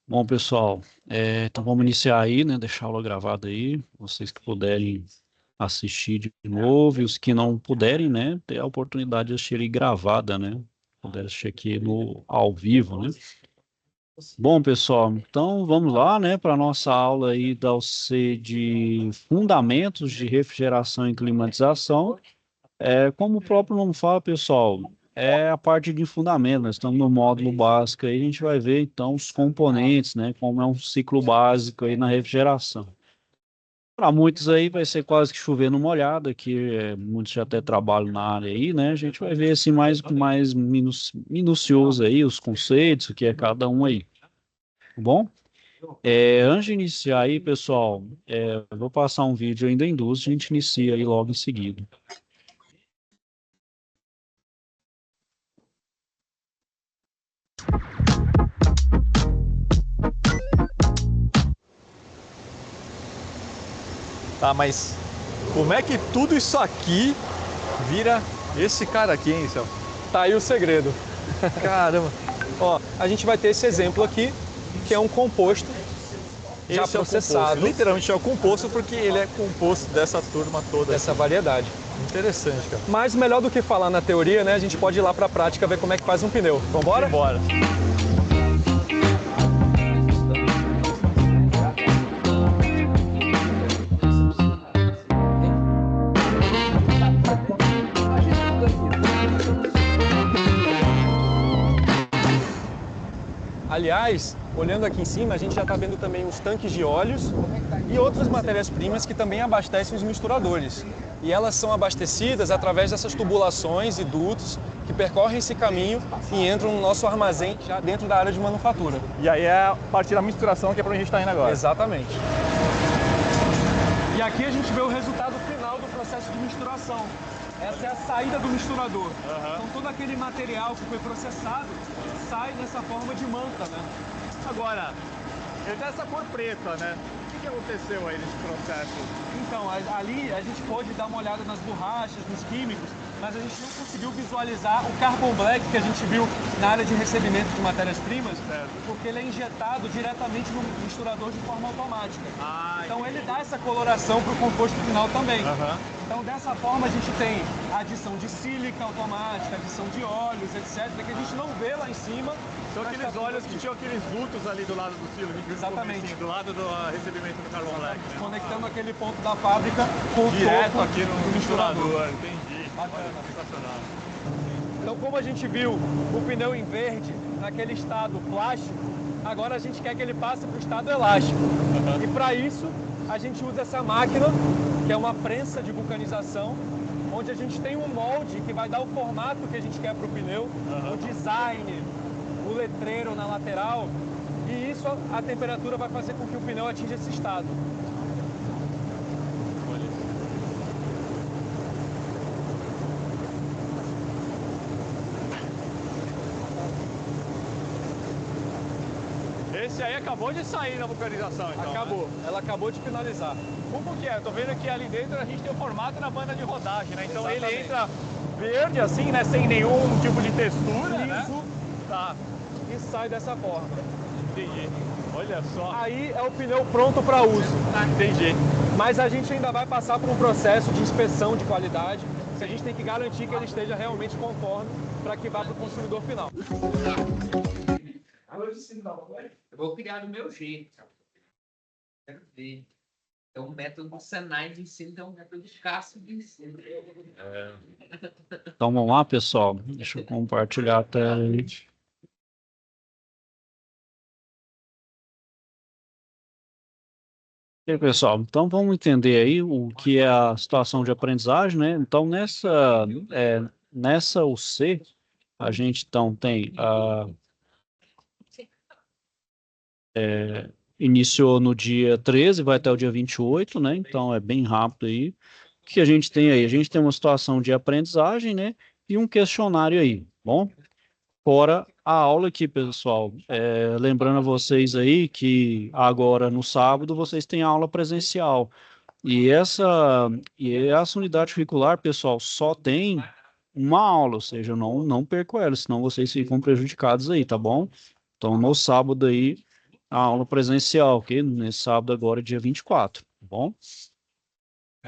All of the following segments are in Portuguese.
Bom, pessoal, então vamos iniciar aí, né? Deixar a aula gravada aí. Vocês que puderem assistir de novo, e os que não puderem, né? Ter a oportunidade de assistir aí gravada, né? Puder assistir aqui no ao vivo, né? Bom, pessoal, então vamos lá, né? Para a nossa aula aí da UC de Fundamentos de Refrigeração e Climatização. Como o próprio nome fala, pessoal, é a parte de fundamento. Nós estamos no módulo básico aí, a gente vai ver então os componentes, né? Como é um ciclo básico aí na refrigeração. Para muitos aí vai ser quase que chover no molhado, que muitos já até trabalham na área aí, né? A gente vai ver assim mais minucioso aí os conceitos, o que é cada um aí. Tá bom? Antes de iniciar aí, pessoal, eu vou passar um vídeo ainda em duas, a gente inicia aí logo em seguida. Tá, mas como é que tudo isso aqui vira esse cara aqui, hein, Céu? Tá aí o segredo. Caramba. Ó, a gente vai ter esse exemplo aqui, que é um composto já Esse é o processado. composto. Literalmente é o composto porque ele é composto dessa turma toda. Dessa variedade. Interessante, cara. Mas melhor do que falar na teoria, né? A gente pode ir lá pra prática ver como é que faz um pneu. Vambora? Bora. Aliás, olhando aqui em cima, a gente já está vendo também os tanques de óleos e outras matérias-primas que também abastecem os misturadores. E elas são abastecidas através dessas tubulações e dutos que percorrem esse caminho e entram no nosso armazém já dentro da área de manufatura. E aí é a partir da misturação que é pra gente estar indo agora. Exatamente. E aqui a gente vê o resultado final do processo de misturação. Essa é a saída do misturador. Então todo aquele material que foi processado sai nessa forma de manta, né? Agora, ele tem essa cor preta, né? O que aconteceu aí nesse processo? Então, ali a gente pode dar uma olhada nas borrachas, nos químicos, mas a gente não conseguiu visualizar o carbon black que a gente viu na área de recebimento de matérias-primas, porque ele é injetado diretamente no misturador de forma automática. Então ele dá essa coloração para o composto final também. Então dessa forma a gente tem a adição de sílica automática, adição de óleos, etc, que a gente não vê lá em cima. São aqueles óleos que tinham aqueles dutos ali do lado do silo, exatamente, do lado do recebimento do carbon black, né? Conectando aquele ponto da fábrica com o direto topo aqui no do misturador. Entendi. Bacana. Olha, sensacional. Então, como a gente viu o pneu em verde naquele estado plástico, agora a gente quer que ele passe para o estado elástico. E para isso a gente usa essa máquina, que é uma prensa de vulcanização, onde a gente tem um molde que vai dar o formato que a gente quer para o pneu, o design, o letreiro na lateral, e isso a temperatura vai fazer com que o pneu atinja esse estado. Esse aí acabou de sair na vulcanização, então. Acabou, né? ela acabou de finalizar. Como que é? Eu tô vendo que ali dentro a gente tem o formato na banda de rodagem, né? Então Exatamente. ele entra verde assim, né? Sem nenhum tipo de textura, né? Liso. Tá. E sai dessa forma. Entendi. Olha só. Aí é o pneu pronto para uso. Entendi. Mas a gente ainda vai passar por um processo de inspeção de qualidade, que a gente tem que garantir que ele esteja realmente conforme para que vá para o consumidor final. Eu vou criar do meu jeito. Quero ver. É um método do Senai de ensino, é um método escasso de ensino. Então vamos lá, pessoal. Deixa eu compartilhar a tela aí. E aí, pessoal, então vamos entender aí o que é a situação de aprendizagem, né? Então nessa UC a gente então tem iniciou no dia 13, vai até o dia 28, né? Então é bem rápido aí. O que a gente tem aí? A gente tem uma situação de aprendizagem, né? E um questionário aí, bom? Fora a aula aqui, pessoal. Lembrando a vocês aí que agora no sábado vocês têm aula presencial. E essa unidade curricular, pessoal, só tem uma aula, ou seja, eu não perco ela, senão vocês ficam prejudicados aí, tá bom? Então, no sábado aí, a aula presencial, ok? Nesse sábado agora, dia 24, tá bom?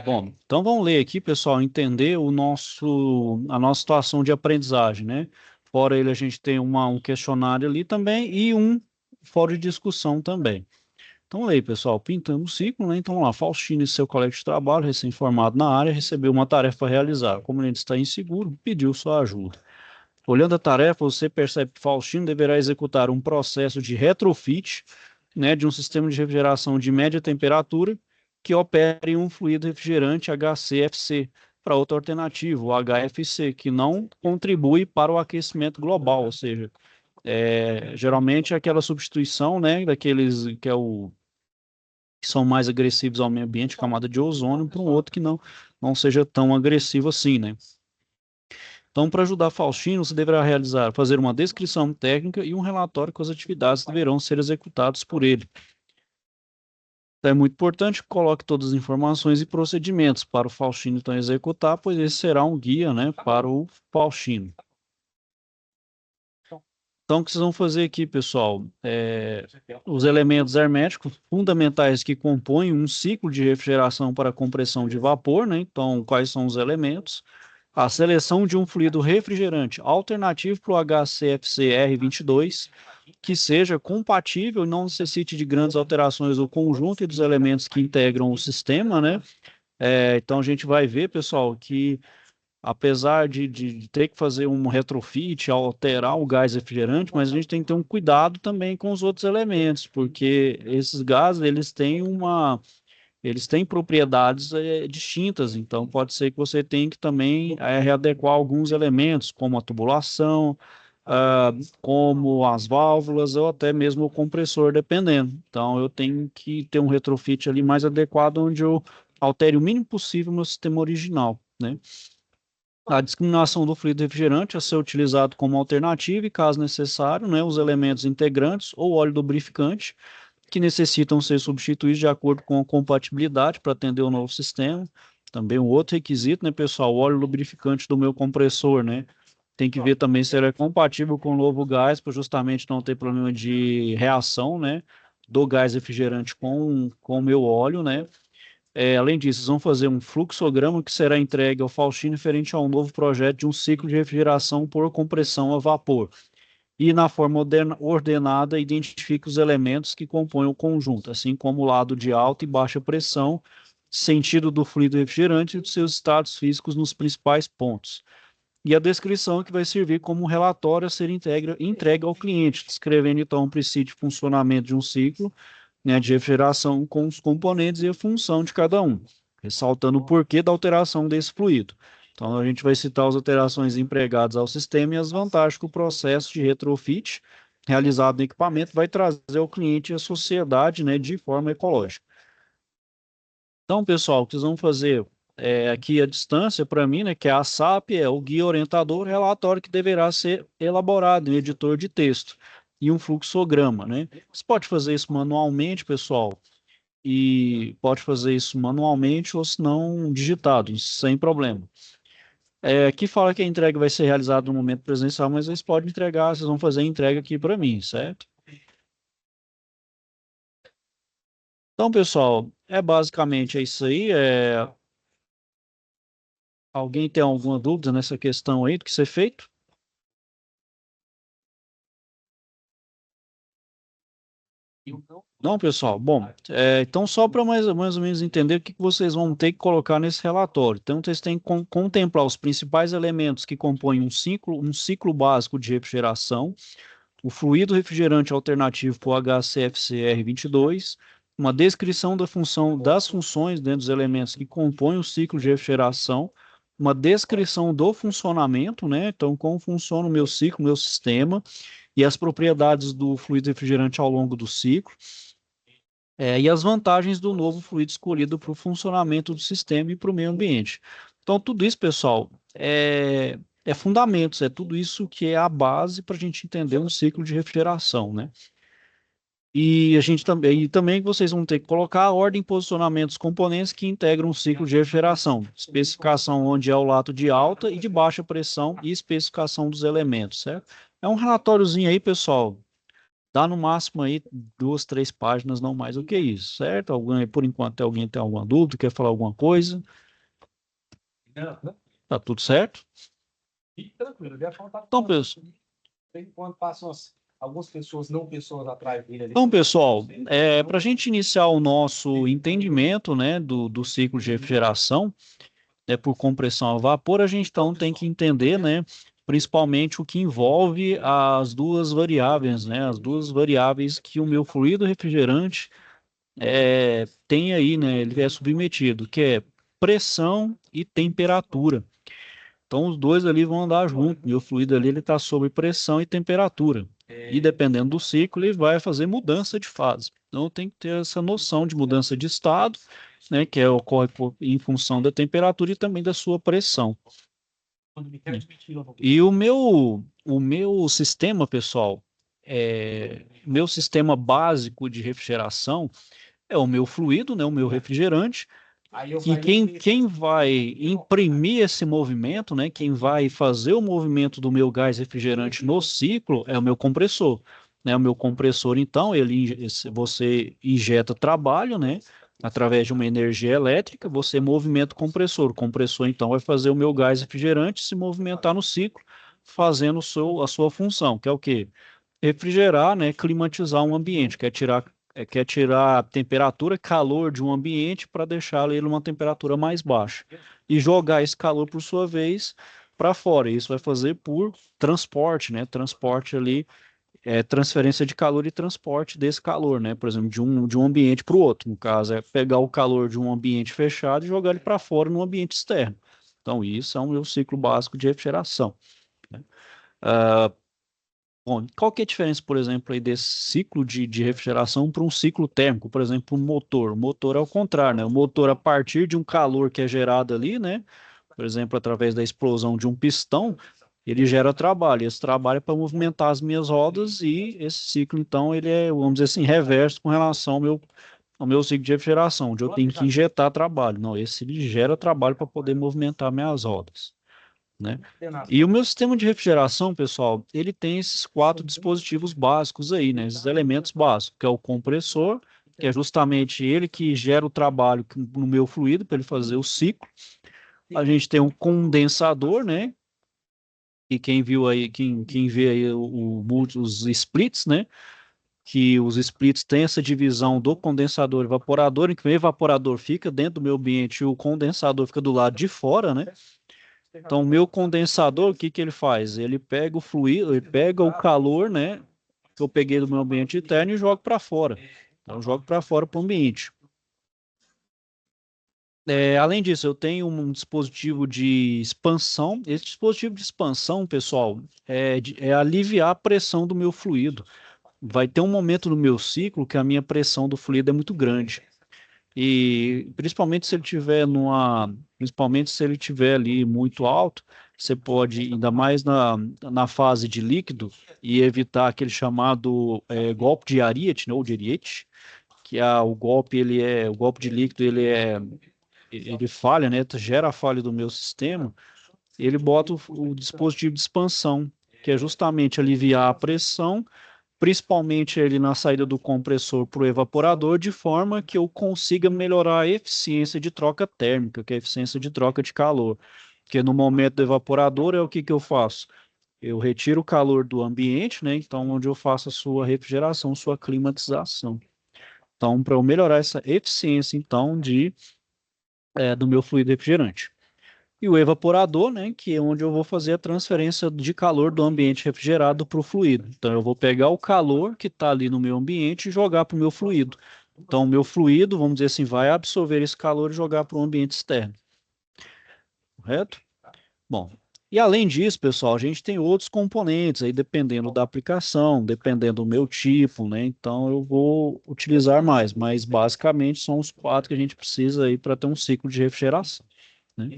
Bom, então vamos ler aqui, pessoal, entender a nossa situação de aprendizagem, né? Fora ele, a gente tem um questionário ali também e um fórum de discussão também. Então, aí, pessoal, pintando o ciclo, né? Então, lá, Faustino e seu colega de trabalho, recém-formado na área, recebeu uma tarefa para realizar. Como ele está inseguro, pediu sua ajuda. Olhando a tarefa, você percebe que Faustino deverá executar um processo de retrofit, né, de um sistema de refrigeração de média temperatura que opere em um fluido refrigerante HCFC, para outra alternativa, o HFC, que não contribui para o aquecimento global, ou seja, geralmente é aquela substituição, né, daqueles que são mais agressivos ao meio ambiente, camada de ozônio, para um outro que não seja tão agressivo assim, né? Então, para ajudar Faustino, você deverá fazer uma descrição técnica e um relatório com as atividades que deverão ser executadas por ele. Então, é muito importante que coloque todas as informações e procedimentos para o Faustino então executar, pois esse será um guia, né, para o Faustino. Então, o que vocês vão fazer aqui, pessoal? Os elementos herméticos fundamentais que compõem um ciclo de refrigeração para compressão de vapor, né? Então, quais são os elementos? A seleção de um fluido refrigerante alternativo para o HCFC-R22, que seja compatível e não necessite de grandes alterações do conjunto e dos elementos que integram o sistema, né? Então, a gente vai ver, pessoal, que apesar de ter que fazer um retrofit, alterar o gás refrigerante, mas a gente tem que ter um cuidado também com os outros elementos, porque esses gases, eles têm propriedades distintas, então pode ser que você tenha que também readequar alguns elementos, como a tubulação, como as válvulas, ou até mesmo o compressor, dependendo. Então eu tenho que ter um retrofit ali mais adequado, onde eu altere o mínimo possível o meu sistema original, né? A discriminação do fluido refrigerante a ser utilizado como alternativa e, caso necessário, né, os elementos integrantes ou óleo lubrificante que necessitam ser substituídos de acordo com a compatibilidade para atender o novo sistema. Também um outro requisito, né, pessoal, o óleo lubrificante do meu compressor, né, tem que ver também se ele é compatível com o novo gás, para justamente não ter problema de reação, né, do gás refrigerante com o meu óleo, né. Além disso, vocês vão fazer um fluxograma que será entregue ao Faustino referente a um novo projeto de um ciclo de refrigeração por compressão a vapor. E na forma ordenada, identifique os elementos que compõem o conjunto, assim como o lado de alta e baixa pressão, sentido do fluido refrigerante e dos seus estados físicos nos principais pontos. E a descrição que vai servir como um relatório a ser entregue ao cliente, descrevendo então o princípio de funcionamento de um ciclo, né, de refrigeração com os componentes e a função de cada um, ressaltando o porquê da alteração desse fluido. Então, a gente vai citar as alterações empregadas ao sistema e as vantagens que o processo de retrofit realizado no equipamento vai trazer ao cliente e à sociedade, né, de forma ecológica. Então, pessoal, o que vocês vão fazer aqui à distância, para mim, né, que é a SAP, é o guia orientador, relatório que deverá ser elaborado em editor de texto e um fluxograma, né? Você pode fazer isso manualmente, pessoal, e pode fazer isso manualmente ou se não digitado, sem problema. Aqui fala que a entrega vai ser realizada no momento presencial, mas vocês podem entregar, vocês vão fazer a entrega aqui para mim, certo? Então, pessoal, basicamente isso aí. Alguém tem alguma dúvida nessa questão aí do que ser feito? Não, pessoal. Bom, então só para mais ou menos entender o que vocês vão ter que colocar nesse relatório. Então, vocês têm que contemplar os principais elementos que compõem um ciclo básico de refrigeração, o fluido refrigerante alternativo para o HCFCR22, uma descrição das funções dentro dos elementos que compõem o ciclo de refrigeração, uma descrição do funcionamento, né? Então, como funciona o meu ciclo, meu sistema, e as propriedades do fluido refrigerante ao longo do ciclo, e as vantagens do novo fluido escolhido para o funcionamento do sistema e para o meio ambiente. Então, tudo isso, pessoal, é fundamentos, é tudo isso que é a base para a gente entender um ciclo de refrigeração, né? E a gente também vocês vão ter que colocar a ordem e posicionamento dos componentes que integram o ciclo de refrigeração, especificação onde é o lado de alta e de baixa pressão e especificação dos elementos, certo? É um relatóriozinho aí, pessoal. Dá no máximo aí 2, 3 páginas, não mais do que isso, certo? Alguém, por enquanto, alguém tem alguma dúvida, quer falar alguma coisa? Não, Tá tudo certo? fique tranquilo. Eu ia falar Então, pessoal. quando passam algumas pessoas, não pessoas atrás dele ali. Então, pessoal, para a gente iniciar o nosso entendimento, né, do ciclo de refrigeração, por compressão a vapor, a gente então tem que entender, né, principalmente o que envolve as duas variáveis, né, as duas variáveis que o meu fluido refrigerante tem aí, né, ele é submetido, que é pressão e temperatura. Então, os dois ali vão andar junto. Meu fluido ali ele está sob pressão e temperatura. E dependendo do ciclo, ele vai fazer mudança de fase. Então, tem que ter essa noção de mudança de estado, né, que ocorre em função da temperatura e também da sua pressão. E o meu sistema, pessoal, meu sistema básico de refrigeração é o meu fluido, né, o meu refrigerante, e quem vai imprimir esse movimento, né, quem vai fazer o movimento do meu gás refrigerante no ciclo é o meu compressor. Né, o meu compressor, então, você injeta trabalho, né, através de uma energia elétrica, você movimenta o compressor. O compressor, então, vai fazer o meu gás refrigerante se movimentar no ciclo, fazendo a sua função, que é o quê? Refrigerar, né, climatizar um ambiente, quer tirar a temperatura, calor de um ambiente para deixar ele numa temperatura mais baixa. E jogar esse calor, por sua vez, para fora. Isso vai fazer por transporte, né? Transporte ali, transferência de calor e transporte desse calor, né? Por exemplo, de um ambiente para o outro. No caso, é pegar o calor de um ambiente fechado e jogar ele para fora no ambiente externo. Então, isso é o meu ciclo básico de refrigeração. Né? Bom, qual que é a diferença, por exemplo, aí desse ciclo de refrigeração para um ciclo térmico, por exemplo, um motor? O motor é o contrário, né? O motor, a partir de um calor que é gerado ali, né? Por exemplo, através da explosão de um pistão, ele gera trabalho. Esse trabalho é para movimentar as minhas rodas e esse ciclo, então, ele é, vamos dizer assim, reverso com relação ao meu ciclo de refrigeração, onde eu tenho que injetar trabalho. Não, esse ele gera trabalho para poder movimentar minhas rodas. Né? E o meu sistema de refrigeração, pessoal, ele tem esses 4 dispositivos básicos aí, né? Esses elementos básicos, que é o compressor, que é justamente ele que gera o trabalho no meu fluido para ele fazer o ciclo. A gente tem um condensador, né? E quem viu aí, quem vê aí os splits, né? Que os splits têm essa divisão do condensador e evaporador, em que o evaporador fica dentro do meu ambiente e o condensador fica do lado de fora, né? Então, o meu condensador, o que que ele faz? Ele pega o fluido, ele pega o calor, né, que eu peguei do meu ambiente interno e jogo para fora. Então, eu jogo para fora para o ambiente. Além disso, eu tenho um dispositivo de expansão. Esse dispositivo de expansão, pessoal, é aliviar a pressão do meu fluido. Vai ter um momento no meu ciclo que a minha pressão do fluido é muito grande. E principalmente se ele tiver ali muito alto, você pode, ainda mais na fase de líquido, e evitar aquele chamado golpe de Ariete, né, ou de Ariete, que o golpe de líquido, ele falha, né, gera a falha do meu sistema, ele bota o dispositivo de expansão, que é justamente aliviar a pressão, principalmente ele na saída do compressor para o evaporador, de forma que eu consiga melhorar a eficiência de troca térmica, que é a eficiência de troca de calor. Porque no momento do evaporador é o que que eu faço? Eu retiro o calor do ambiente, né? Então, onde eu faço a sua refrigeração, sua climatização. Então, para eu melhorar essa eficiência, então, do meu fluido refrigerante. E o evaporador, né, que é onde eu vou fazer a transferência de calor do ambiente refrigerado para o fluido. Então, eu vou pegar o calor que está ali no meu ambiente e jogar para o meu fluido. Então, o meu fluido, vamos dizer assim, vai absorver esse calor e jogar para o ambiente externo. Correto? Bom, e além disso, pessoal, a gente tem outros componentes aí, dependendo da aplicação, dependendo do meu tipo, né? Então, eu vou utilizar mais, mas basicamente são os 4 que a gente precisa aí para ter um ciclo de refrigeração. Né?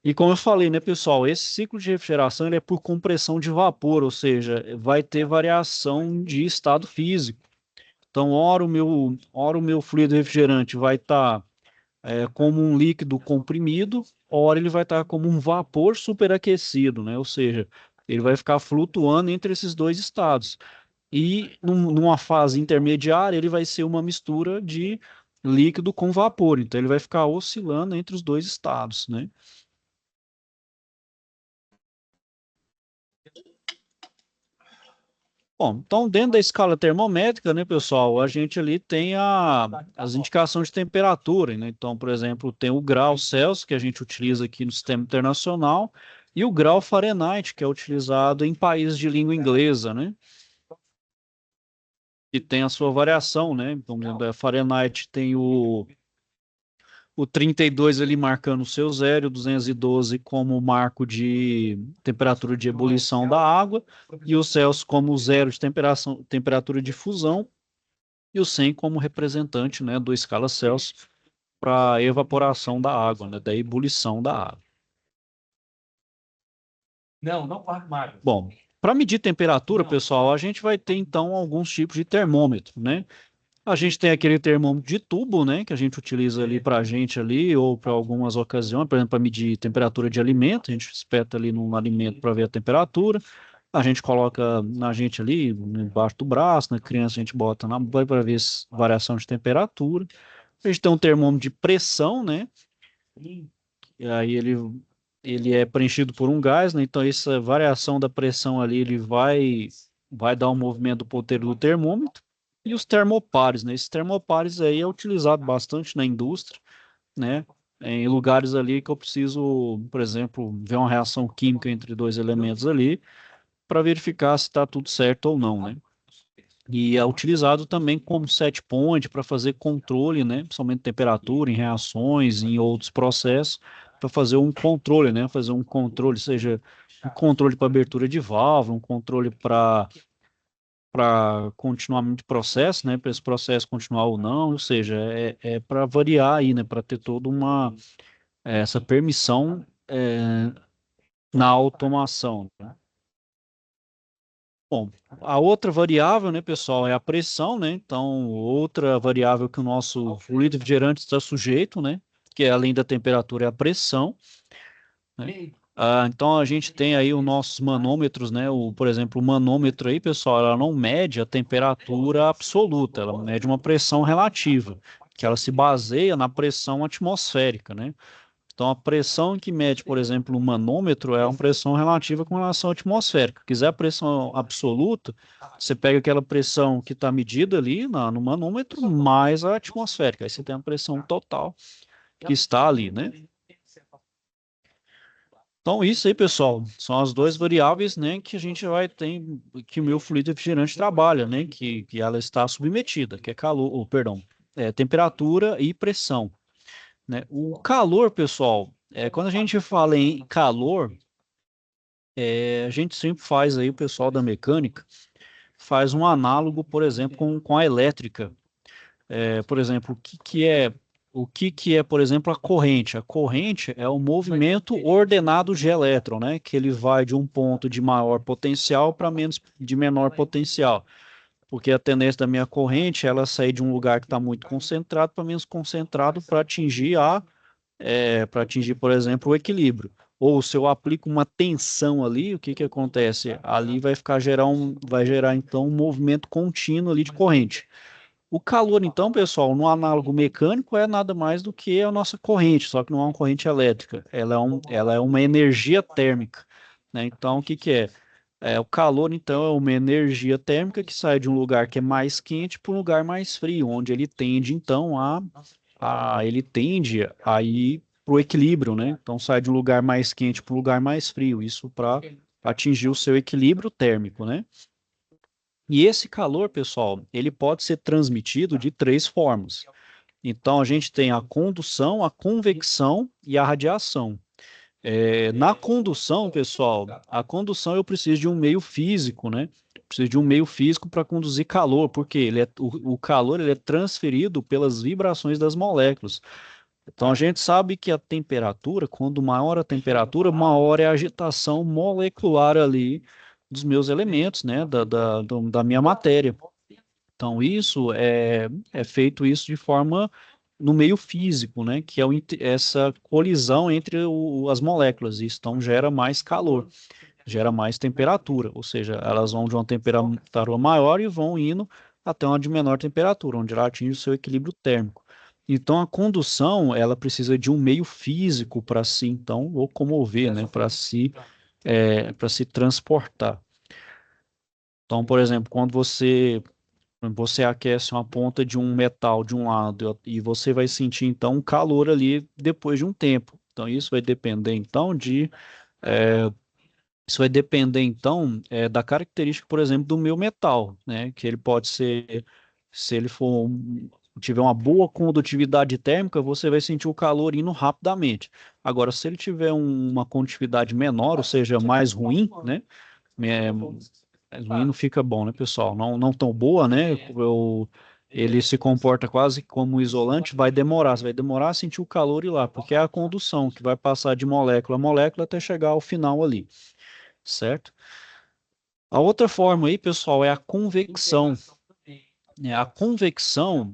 E como eu falei, né, pessoal, esse ciclo de refrigeração ele é por compressão de vapor, ou seja, vai ter variação de estado físico. Então, ora o meu fluido refrigerante vai estar como um líquido comprimido, ora ele vai estar como um vapor superaquecido, né? Ou seja, ele vai ficar flutuando entre esses dois estados. E numa fase intermediária, ele vai ser uma mistura de líquido com vapor. Então, ele vai ficar oscilando entre os dois estados, né? Bom, então dentro da escala termométrica, né, pessoal, a gente ali tem as indicações de temperatura, né? Então, por exemplo, tem o grau Celsius, que a gente utiliza aqui no sistema internacional, e o grau Fahrenheit, que é utilizado em países de língua inglesa, né? E tem a sua variação, né? Então, por exemplo, a Fahrenheit tem o 32 ali marcando o seu zero, o 212 como marco de temperatura de ebulição da água, e o Celsius como zero de temperatura de fusão, e o 100 como representante, né, do escala Celsius para evaporação da água, né, da ebulição da água. Não corre mais. Bom, para medir temperatura, pessoal, a gente vai ter então alguns tipos de termômetro, né? A gente tem aquele termômetro de tubo, né, que a gente utiliza ali para a gente ali, ou para algumas ocasiões, por exemplo, para medir temperatura de alimento, a gente espeta ali num alimento para ver a temperatura, a gente coloca na gente ali, embaixo do braço, na criança a gente bota na banha para ver variação de temperatura. A gente tem um termômetro de pressão, né, e aí ele é preenchido por um gás, né, então essa variação da pressão ali, ele vai dar um movimento do ponteiro do termômetro. E os termopares, né? Esses termopares aí é utilizado bastante na indústria, né? Em lugares ali que eu preciso, por exemplo, ver uma reação química entre dois elementos ali para verificar se está tudo certo ou não, né? E é utilizado também como set point para fazer controle, né? Principalmente temperatura, em reações, em outros processos, para fazer um controle, né? Fazer um controle, seja um controle para abertura de válvula, um controle para continuamento de processo, né, para esse processo continuar ou não, ou seja, é para variar aí, né, para ter toda essa permissão na automação, né? Bom, a outra variável, né, pessoal, é a pressão, né? Então, outra variável que o nosso fluido refrigerante está sujeito, né, que é além da temperatura é a pressão, né? Então a gente tem aí os nossos manômetros, né? Por exemplo, o manômetro aí, pessoal, ela não mede a temperatura absoluta, ela mede uma pressão relativa, que ela se baseia na pressão atmosférica, né? Então a pressão que mede, por exemplo, o manômetro é uma pressão relativa com relação à atmosférica. Quiser a pressão absoluta, você pega aquela pressão que está medida ali no manômetro mais a atmosférica, aí você tem a pressão total que está ali, né? Então, isso aí, pessoal, são as duas variáveis, né, que a gente vai ter, que o meu fluido refrigerante trabalha, né, que ela está submetida, que é calor, perdão, temperatura e pressão, né. O calor, pessoal, quando a gente fala em calor, a gente sempre faz aí, o pessoal da mecânica, faz um análogo, por exemplo, com a elétrica. Por exemplo, o que que é, por exemplo, a corrente? A corrente é o movimento ordenado de elétron, né? Que ele vai de um ponto de maior potencial para menos de menor potencial. Porque a tendência da minha corrente é ela sair de um lugar que está muito concentrado para menos concentrado para atingir, por exemplo, o equilíbrio. Ou se eu aplico uma tensão ali, o que que acontece? Ali vai gerar então um movimento contínuo ali de corrente. O calor, então, pessoal, no análogo mecânico é nada mais do que a nossa corrente, só que não é uma corrente elétrica, ela é uma energia térmica, né? Então, o que que é? O calor, então, é uma energia térmica que sai de um lugar que é mais quente para um lugar mais frio, onde ele tende, então, ele tende a ir para o equilíbrio, né? Então, sai de um lugar mais quente para um lugar mais frio, isso para atingir o seu equilíbrio térmico, né? E esse calor, pessoal, ele pode ser transmitido de três formas. Então, a gente tem a condução, a convecção e a radiação. Na condução, pessoal, a condução eu preciso de um meio físico, né? Preciso de um meio físico para conduzir calor, porque o calor ele é transferido pelas vibrações das moléculas. Então, a gente sabe que a temperatura, quando maior a temperatura, maior é a agitação molecular ali dos meus elementos, né? Da minha matéria. Então, isso é feito isso de forma no meio físico, né? Que é essa colisão entre as moléculas. Isso então gera mais calor, gera mais temperatura. Ou seja, elas vão de uma temperatura maior e vão indo até uma de menor temperatura, onde ela atinge o seu equilíbrio térmico. Então, a condução, ela precisa de um meio físico para se, então, locomover, né? Para se transportar. Então, por exemplo, quando você aquece uma ponta de um metal de um lado e você vai sentir então um calor ali depois de um tempo. Então isso vai depender então é, da característica, por exemplo, do meu metal, né? Que ele pode ser, se ele tiver uma boa condutividade térmica, você vai sentir o calor indo rapidamente. Agora, se ele tiver uma condutividade menor, ou seja, mais ruim, né? É, mas ruim não fica bom, né, pessoal? Não tão boa, né? Ele se comporta quase como um isolante, você vai demorar a sentir o calor ir lá, porque é a condução que vai passar de molécula a molécula até chegar ao final ali, certo? A outra forma aí, pessoal, é a convecção. A convecção,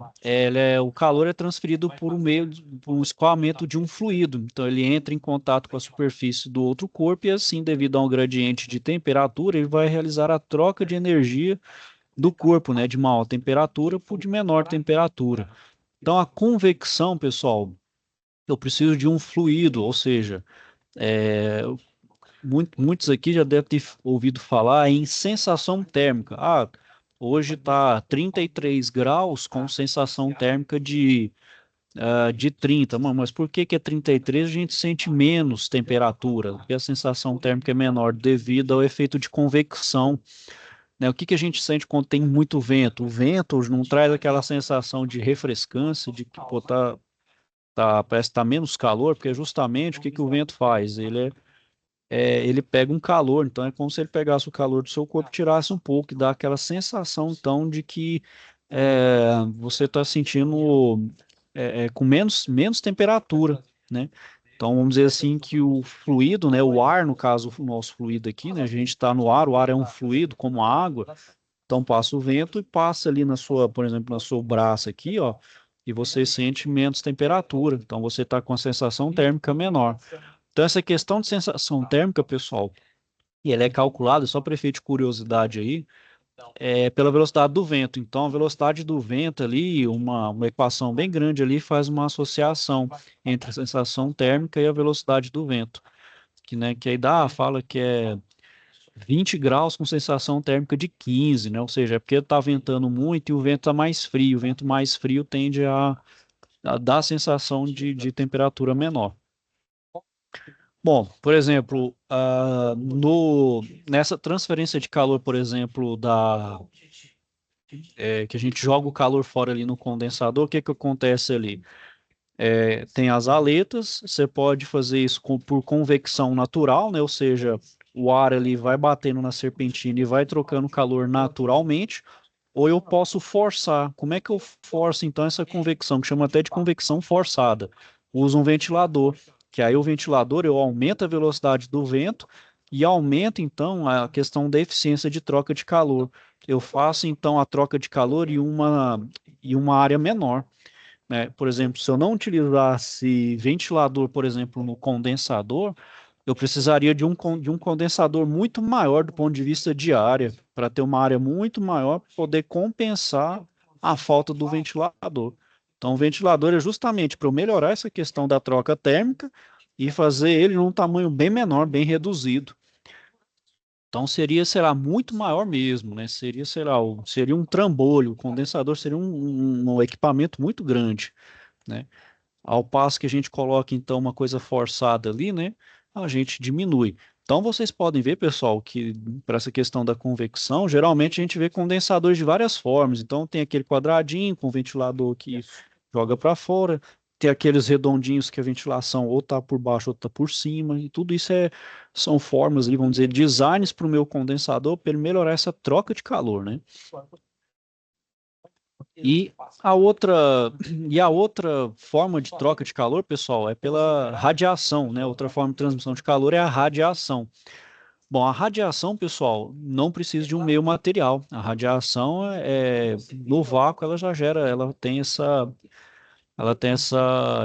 o calor é transferido por um escoamento de um fluido. Então, ele entra em contato com a superfície do outro corpo e, assim, devido a um gradiente de temperatura, ele vai realizar a troca de energia do corpo, né, de uma alta temperatura por de menor temperatura. Então, a convecção, pessoal, eu preciso de um fluido, ou seja, é, muitos aqui já devem ter ouvido falar em sensação térmica. Ah, hoje está 33 graus com sensação térmica de 30. Mas por que é 33? A gente sente menos temperatura, porque a sensação térmica é menor devido ao efeito de convecção, né? O que a gente sente quando tem muito vento? O vento não traz aquela sensação de refrescância, de que pô, parece que tá menos calor, porque justamente o que o vento faz? Ele pega um calor, então é como se ele pegasse o calor do seu corpo, tirasse um pouco, e dá aquela sensação, então, de que você está sentindo com menos temperatura, né? Então, vamos dizer assim que o fluido, né, o ar, no caso, o nosso fluido aqui, né, a gente está no ar, o ar é um fluido, como a água, então passa o vento e passa ali por exemplo, na seu braço aqui, ó, e você sente menos temperatura, então você está com a sensação térmica menor. Então, essa questão de sensação térmica, pessoal, e ela é calculada, só para efeito de curiosidade aí, pela velocidade do vento. Então, a velocidade do vento ali, uma equação bem grande ali, faz uma associação entre a sensação térmica e a velocidade do vento. Que aí fala que é 20 graus com sensação térmica de 15, né? Ou seja, é porque está ventando muito e o vento está mais frio. O vento mais frio tende a dar a sensação de temperatura menor. Bom, por exemplo, nessa transferência de calor, por exemplo, que a gente joga o calor fora ali no condensador, o que acontece ali? Tem as aletas, você pode fazer isso por convecção natural, né? Ou seja, o ar ali vai batendo na serpentina e vai trocando calor naturalmente, ou eu posso forçar. Como é que eu forço então essa convecção, que chama até de convecção forçada? Uso um ventilador, que aí o ventilador eu aumento a velocidade do vento e aumento então a questão da eficiência de troca de calor. Eu faço então a troca de calor em uma área menor, né? Por exemplo, se eu não utilizasse ventilador, por exemplo, no condensador, eu precisaria de um condensador muito maior do ponto de vista de área, para ter uma área muito maior para poder compensar a falta do ventilador. Então, o ventilador é justamente para eu melhorar essa questão da troca térmica e fazer ele num tamanho bem menor, bem reduzido. Então seria, será muito maior mesmo, né? Seria, seria um trambolho, o condensador seria um equipamento muito grande, né? Ao passo que a gente coloca, então, uma coisa forçada ali, né? A gente diminui. Então, vocês podem ver, pessoal, que para essa questão da convecção, geralmente a gente vê condensadores de várias formas. Então, tem aquele quadradinho com ventilador que joga para fora, tem aqueles redondinhos que a ventilação ou está por baixo ou está por cima, e tudo isso são formas, ali, vamos dizer, designs para o meu condensador para ele melhorar essa troca de calor, né? E a outra forma de troca de calor, pessoal, é pela radiação, né? Outra forma de transmissão de calor é a radiação. Bom, a radiação, pessoal, não precisa de um meio material. A radiação no vácuo ela já gera, ela tem essa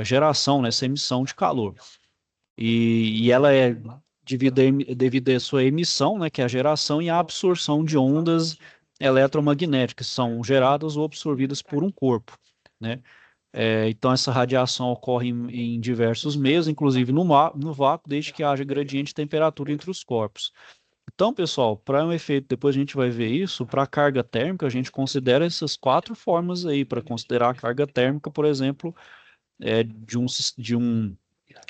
geração, né, essa emissão de calor. E ela é devido à sua emissão, né, que é a geração e a absorção de ondas eletromagnéticas, que são geradas ou absorvidas por um corpo, né? Então, essa radiação ocorre em diversos meios, inclusive no vácuo, desde que haja gradiente de temperatura entre os corpos. Então, pessoal, para um efeito, depois a gente vai ver isso, para a carga térmica, a gente considera essas quatro formas aí, para considerar a carga térmica, por exemplo, de um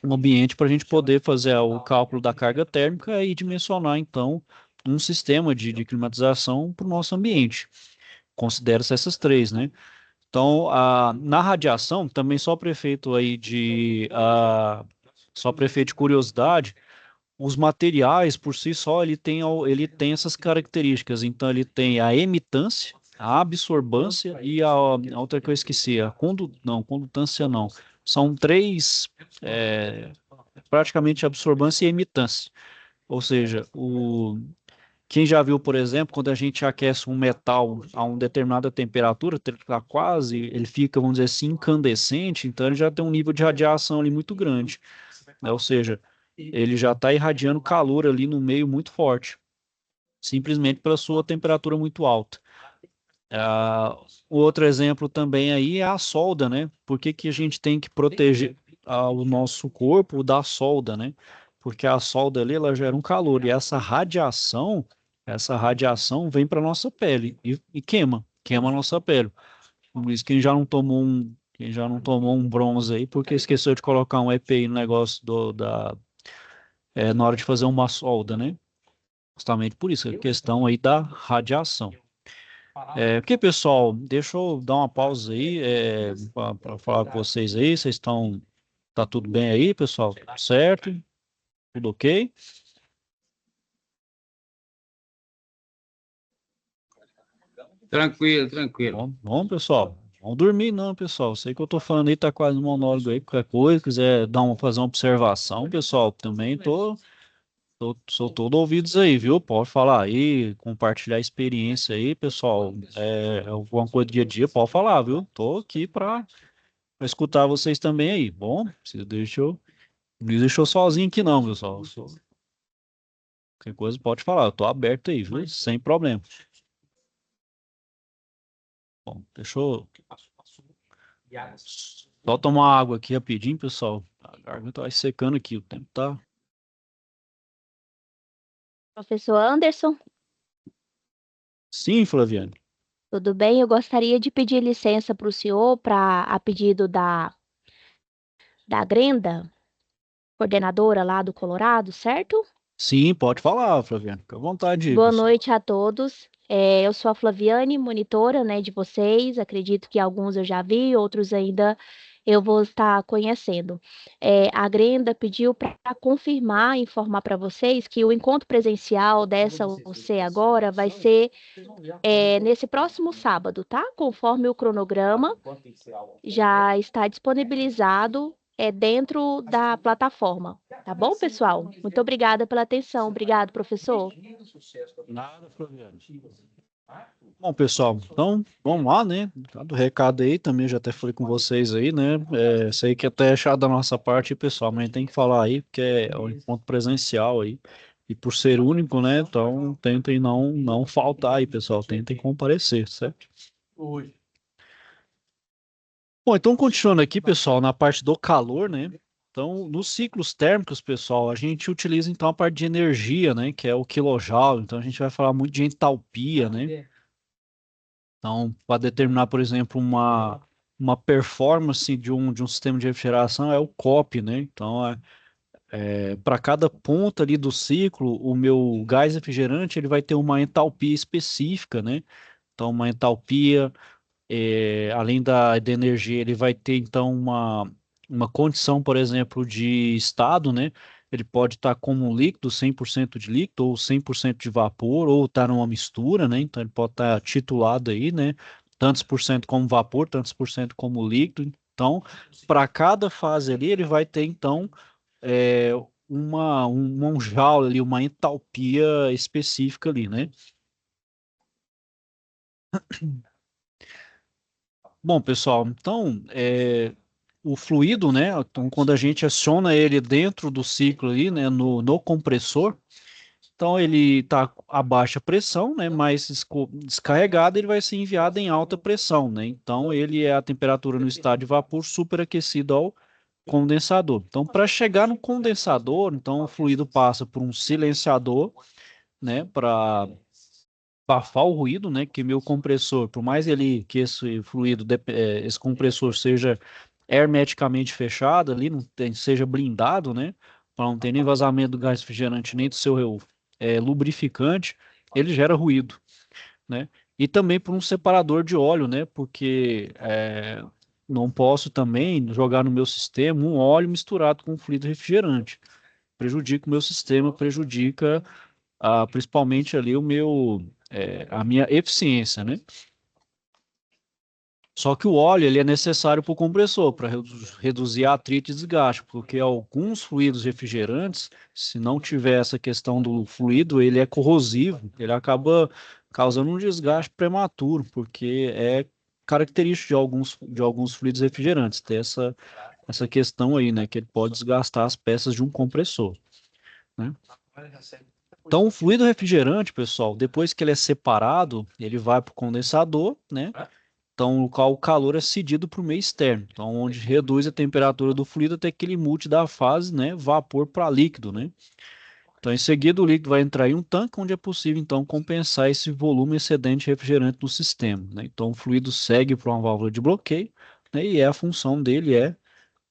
ambiente para a gente poder fazer o cálculo da carga térmica e dimensionar, então, um sistema de climatização para o nosso ambiente. Considera-se essas três, né? Então, na radiação, também só para efeito de curiosidade, os materiais por si só ele tem essas características. Então, ele tem a emitância, a absorbância e a outra que eu esqueci, não, condutância não. São três, praticamente absorbância e emitância. Ou seja, quem já viu, por exemplo, quando a gente aquece um metal a uma determinada temperatura, ele fica, vamos dizer assim, incandescente, então ele já tem um nível de radiação ali muito grande, né? Ou seja, ele já está irradiando calor ali no meio muito forte, simplesmente pela sua temperatura muito alta. O outro exemplo também aí é a solda, né? Por que que a gente tem que proteger o nosso corpo da solda, né? Porque a solda ali, ela gera um calor, e essa radiação vem para nossa pele e queima a nossa pele. Por isso, quem já não tomou um bronze aí, porque esqueceu de colocar um EPI no negócio na hora de fazer uma solda, né? Justamente por isso, a questão aí da radiação. Ok, pessoal, deixa eu dar uma pausa aí, para falar com vocês aí. Tá tudo bem aí, pessoal? Tudo certo? Tudo ok? Tranquilo, tranquilo. Bom, pessoal, vamos dormir não, pessoal. Sei que eu tô falando aí, tá quase no monólogo aí, qualquer coisa, quiser fazer uma observação, pessoal, também sou todo ouvidos aí, viu? Pode falar aí, compartilhar experiência aí, pessoal. Alguma coisa do dia a dia, pode falar, viu? Tô aqui para escutar vocês também aí. Bom, não me deixou sozinho aqui não, pessoal. Qualquer coisa pode falar, eu tô aberto aí, viu? Sem problema. Bom, deixa eu só tomar água aqui rapidinho, pessoal. A garganta vai secando aqui, o tempo tá. Professor Anderson, Sim, Flaviane. tudo bem? Eu gostaria de pedir licença para o senhor para a pedido da Grenda, coordenadora lá do Colorado, certo? Sim, pode falar, Flaviane. Fica à vontade aí, Boa pessoal. noite a todos. Eu sou a Flaviane, monitora, né, de vocês. Acredito que alguns eu já vi, outros ainda eu vou estar conhecendo. A Grenda pediu para confirmar, informar para vocês que o encontro presencial dessa UC agora vai ser nesse próximo sábado, tá? Conforme o cronograma já está disponibilizado dentro da plataforma. Tá bom, pessoal? Muito obrigada pela atenção. Obrigado, professor. Nada, Flaviane. Bom, pessoal, então vamos lá, né? Dado o recado aí, também já até falei com vocês aí, né? Sei que até é chato da nossa parte, pessoal, mas tem que falar aí, porque é um encontro presencial aí. E por ser único, né? Então tentem não faltar aí, pessoal. Tentem comparecer, certo? Bom, então continuando aqui, pessoal, na parte do calor, né? Então, nos ciclos térmicos, pessoal, a gente utiliza então a parte de energia, né? Que é o quilojoule. Então, a gente vai falar muito de entalpia, né? Então, para determinar, por exemplo, uma performance de um sistema de refrigeração é o COP, né? Então, para cada ponta ali do ciclo, o meu gás refrigerante ele vai ter uma entalpia específica, né? Então, uma entalpia, além da energia, ele vai ter, então, uma condição, por exemplo, de estado, né? Ele pode estar como um líquido, 100% de líquido, ou 100% de vapor, ou estar numa mistura, né? Então, ele pode estar titulado aí, né? Tantos por cento como vapor, tantos por cento como líquido. Então, para cada fase ali, ele vai ter, então, um joule ali, uma entalpia específica ali, né? Bom, pessoal, então, o fluido, né? Então, quando a gente aciona ele dentro do ciclo ali, né, no compressor, então ele está a baixa pressão, né? Mas descarregado, ele vai ser enviado em alta pressão, né? Então, ele é a temperatura no estado de vapor superaquecido ao condensador. Então, para chegar no condensador, então o fluido passa por um silenciador, né? Para abafar o ruído, né? Que meu compressor, por mais ele que esse fluido, esse compressor seja hermeticamente fechado ali, não tem, seja blindado, né? Para não ter nem vazamento do gás refrigerante nem do seu lubrificante, ele gera ruído, né? E também por um separador de óleo, né? Porque não posso também jogar no meu sistema um óleo misturado com fluido refrigerante. Prejudica o meu sistema, prejudica principalmente ali a minha eficiência, né? Só que o óleo ele é necessário para o compressor, para reduzir atrito e desgaste, porque alguns fluidos refrigerantes, se não tiver essa questão do fluido, ele é corrosivo, ele acaba causando um desgaste prematuro, porque é característico de alguns fluidos refrigerantes, ter essa questão aí, né, que ele pode desgastar as peças de um compressor, né? Então, o fluido refrigerante, pessoal, depois que ele é separado, ele vai para o condensador, né? Então, o calor é cedido para o meio externo, então, onde reduz a temperatura do fluido até que ele mude da fase, né, vapor para líquido, né? Então, em seguida, o líquido vai entrar em um tanque, onde é possível, então, compensar esse volume excedente de refrigerante no sistema, né? Então, o fluido segue para uma válvula de bloqueio, né, e a função dele é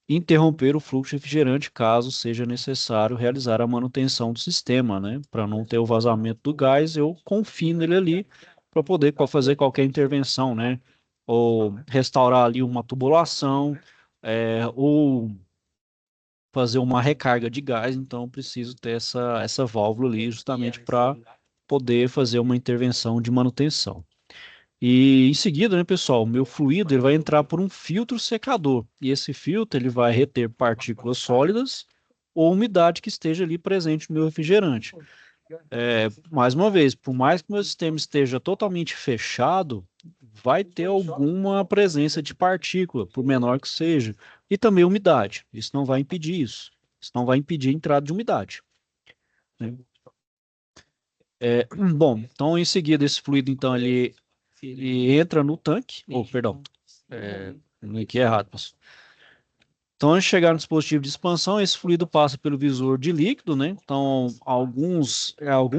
interromper o fluxo refrigerante caso seja necessário realizar a manutenção do sistema, né? Para não ter o vazamento do gás, eu confino ele ali para poder fazer qualquer intervenção, né? Ou restaurar ali uma tubulação, ou fazer uma recarga de gás, então eu preciso ter essa válvula ali justamente para poder fazer uma intervenção de manutenção. E em seguida, né, pessoal, o meu fluido ele vai entrar por um filtro secador. E esse filtro ele vai reter partículas sólidas ou umidade que esteja ali presente no meu refrigerante. Mais uma vez, por mais que o meu sistema esteja totalmente fechado, vai ter alguma presença de partícula, por menor que seja, e também umidade. Isso não vai impedir isso. Isso não vai impedir a entrada de umidade, né? Bom, então em seguida esse fluido então ele entra no tanque, ou perdão, aqui é errado, pessoal. Então, antes de chegar no dispositivo de expansão, esse fluido passa pelo visor de líquido, né? Então, alguns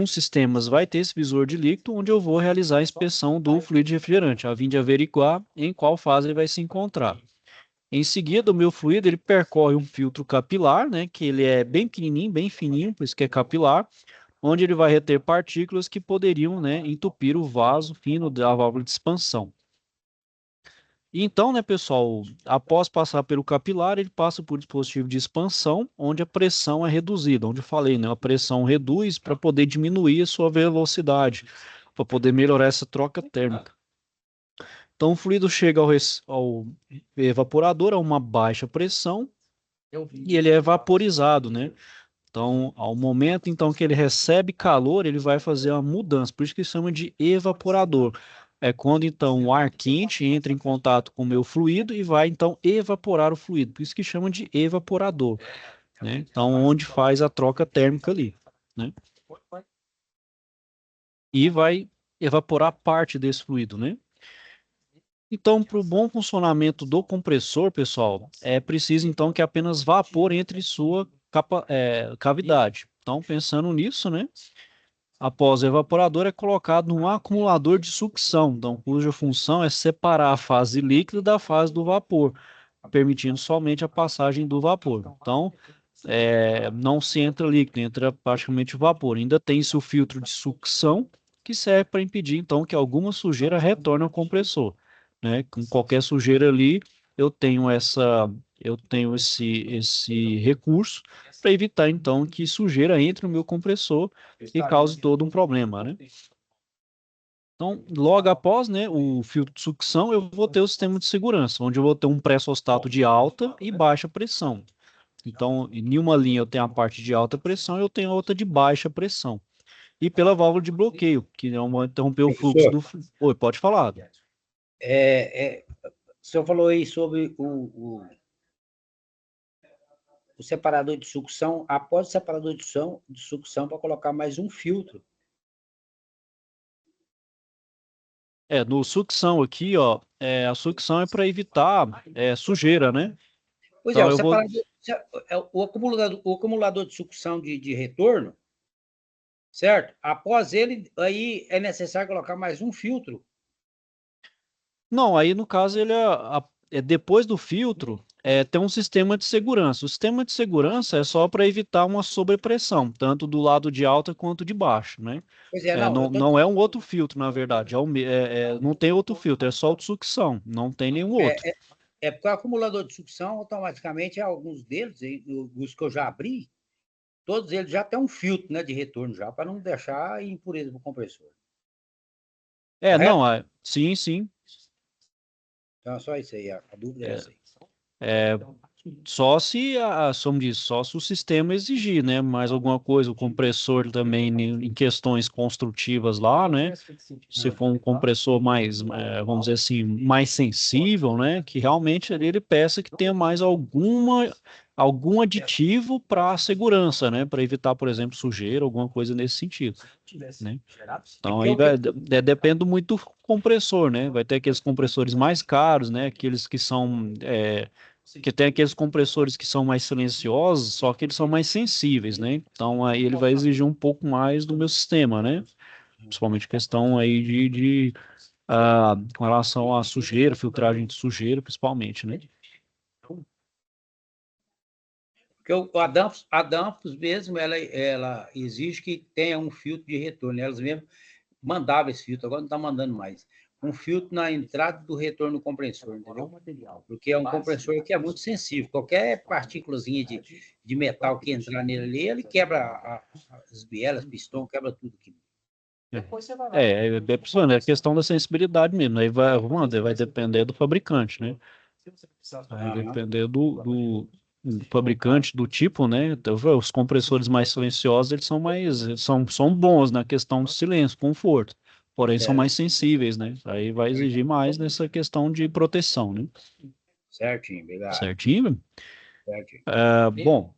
sistemas vai ter esse visor de líquido, onde eu vou realizar a inspeção do fluido de refrigerante, a fim de averiguar em qual fase ele vai se encontrar. Em seguida, o meu fluido ele percorre um filtro capilar, né? Que ele é bem pequenininho, bem fininho, por isso que é capilar, onde ele vai reter partículas que poderiam, né, entupir o vaso fino da válvula de expansão. E então, né, pessoal, após passar pelo capilar, ele passa por dispositivo de expansão, onde a pressão é reduzida, onde eu falei, né, a pressão reduz para poder diminuir a sua velocidade, para poder melhorar essa troca térmica. Então, o fluido chega ao evaporador a uma baixa pressão e ele é vaporizado, né? Então, ao momento então que ele recebe calor, ele vai fazer uma mudança, por isso que chama de evaporador. É quando então o ar quente entra em contato com o meu fluido e vai então evaporar o fluido, por isso que chama de evaporador, né? Então, onde faz a troca térmica ali, né? E vai evaporar parte desse fluido, né? Então, para o bom funcionamento do compressor, pessoal, é preciso então que apenas vapor entre em sua cavidade. Então, pensando nisso, né? Após o evaporador, é colocado num acumulador de sucção, então, cuja função é separar a fase líquida da fase do vapor, permitindo somente a passagem do vapor. Então, não se entra líquido, entra praticamente vapor. Ainda tem-se o filtro de sucção, que serve para impedir, então, que alguma sujeira retorne ao compressor, né? Com qualquer sujeira ali, eu tenho esse recurso para evitar, então, que sujeira entre no meu compressor e cause todo um problema, né? Então, logo após, né, o filtro de sucção, eu vou ter o sistema de segurança, onde eu vou ter um pré-issostato de alta e baixa pressão. Então, em uma linha eu tenho a parte de alta pressão e eu tenho outra de baixa pressão. E pela válvula de bloqueio, que não vai interromper o fluxo Professor, do... Oi, pode falar. o senhor falou aí sobre o separador de sucção, após o separador de sucção para colocar mais um filtro. No sucção aqui, ó, a sucção é para evitar sujeira, né? Pois Então o eu vou... separador, o acumulador de sucção de retorno, certo? Após ele, aí é necessário colocar mais um filtro. Não, aí no caso ele depois do filtro, tem um sistema de segurança. O sistema de segurança é só para evitar uma sobrepressão, tanto do lado de alta quanto de baixo, né? Pois é, não, eu tô Não é um outro filtro, na verdade. Não tem outro filtro, é só o de sucção, não tem nenhum outro. porque o acumulador de sucção, automaticamente, alguns deles, os que eu já abri, todos eles já têm um filtro, né, de retorno já, para não deixar impureza para o compressor. Correto? Não, sim, sim. Então, é só isso aí, a dúvida é essa aí. Só se só se o sistema exigir, né? Mais alguma coisa, o compressor também em questões construtivas lá, né? Se for um compressor mais, vamos dizer assim, mais sensível, né? Que realmente ele peça que tenha mais algum aditivo para segurança, né? Para evitar, por exemplo, sujeira, alguma coisa nesse sentido, né? Então aí depende muito do compressor, né? Vai ter aqueles compressores mais caros, né? Aqueles que são que tem aqueles compressores que são mais silenciosos, só que eles são mais sensíveis, né? Então aí ele vai exigir um pouco mais do meu sistema, né? Principalmente questão aí com relação à sujeira, filtragem de sujeira, principalmente, né? Porque a Danfoss mesmo, ela exige que tenha um filtro de retorno. Elas mesmo mandavam esse filtro, agora não está mandando mais. Um filtro na entrada do retorno do compressor, entendeu? Porque é um compressor que é muito sensível. Qualquer partículazinha de metal que entrar nele ali, ele quebra as bielas, pistão, quebra tudo aqui. É questão da sensibilidade mesmo. Aí vai depender do fabricante, né? Vai depender do fabricante, do tipo, né? Então, os compressores mais silenciosos, eles são bons na questão de silêncio, conforto. Porém, são mais sensíveis, né? Aí vai exigir mais nessa questão de proteção, né? Certinho, obrigado. Certinho? Certinho. Bom,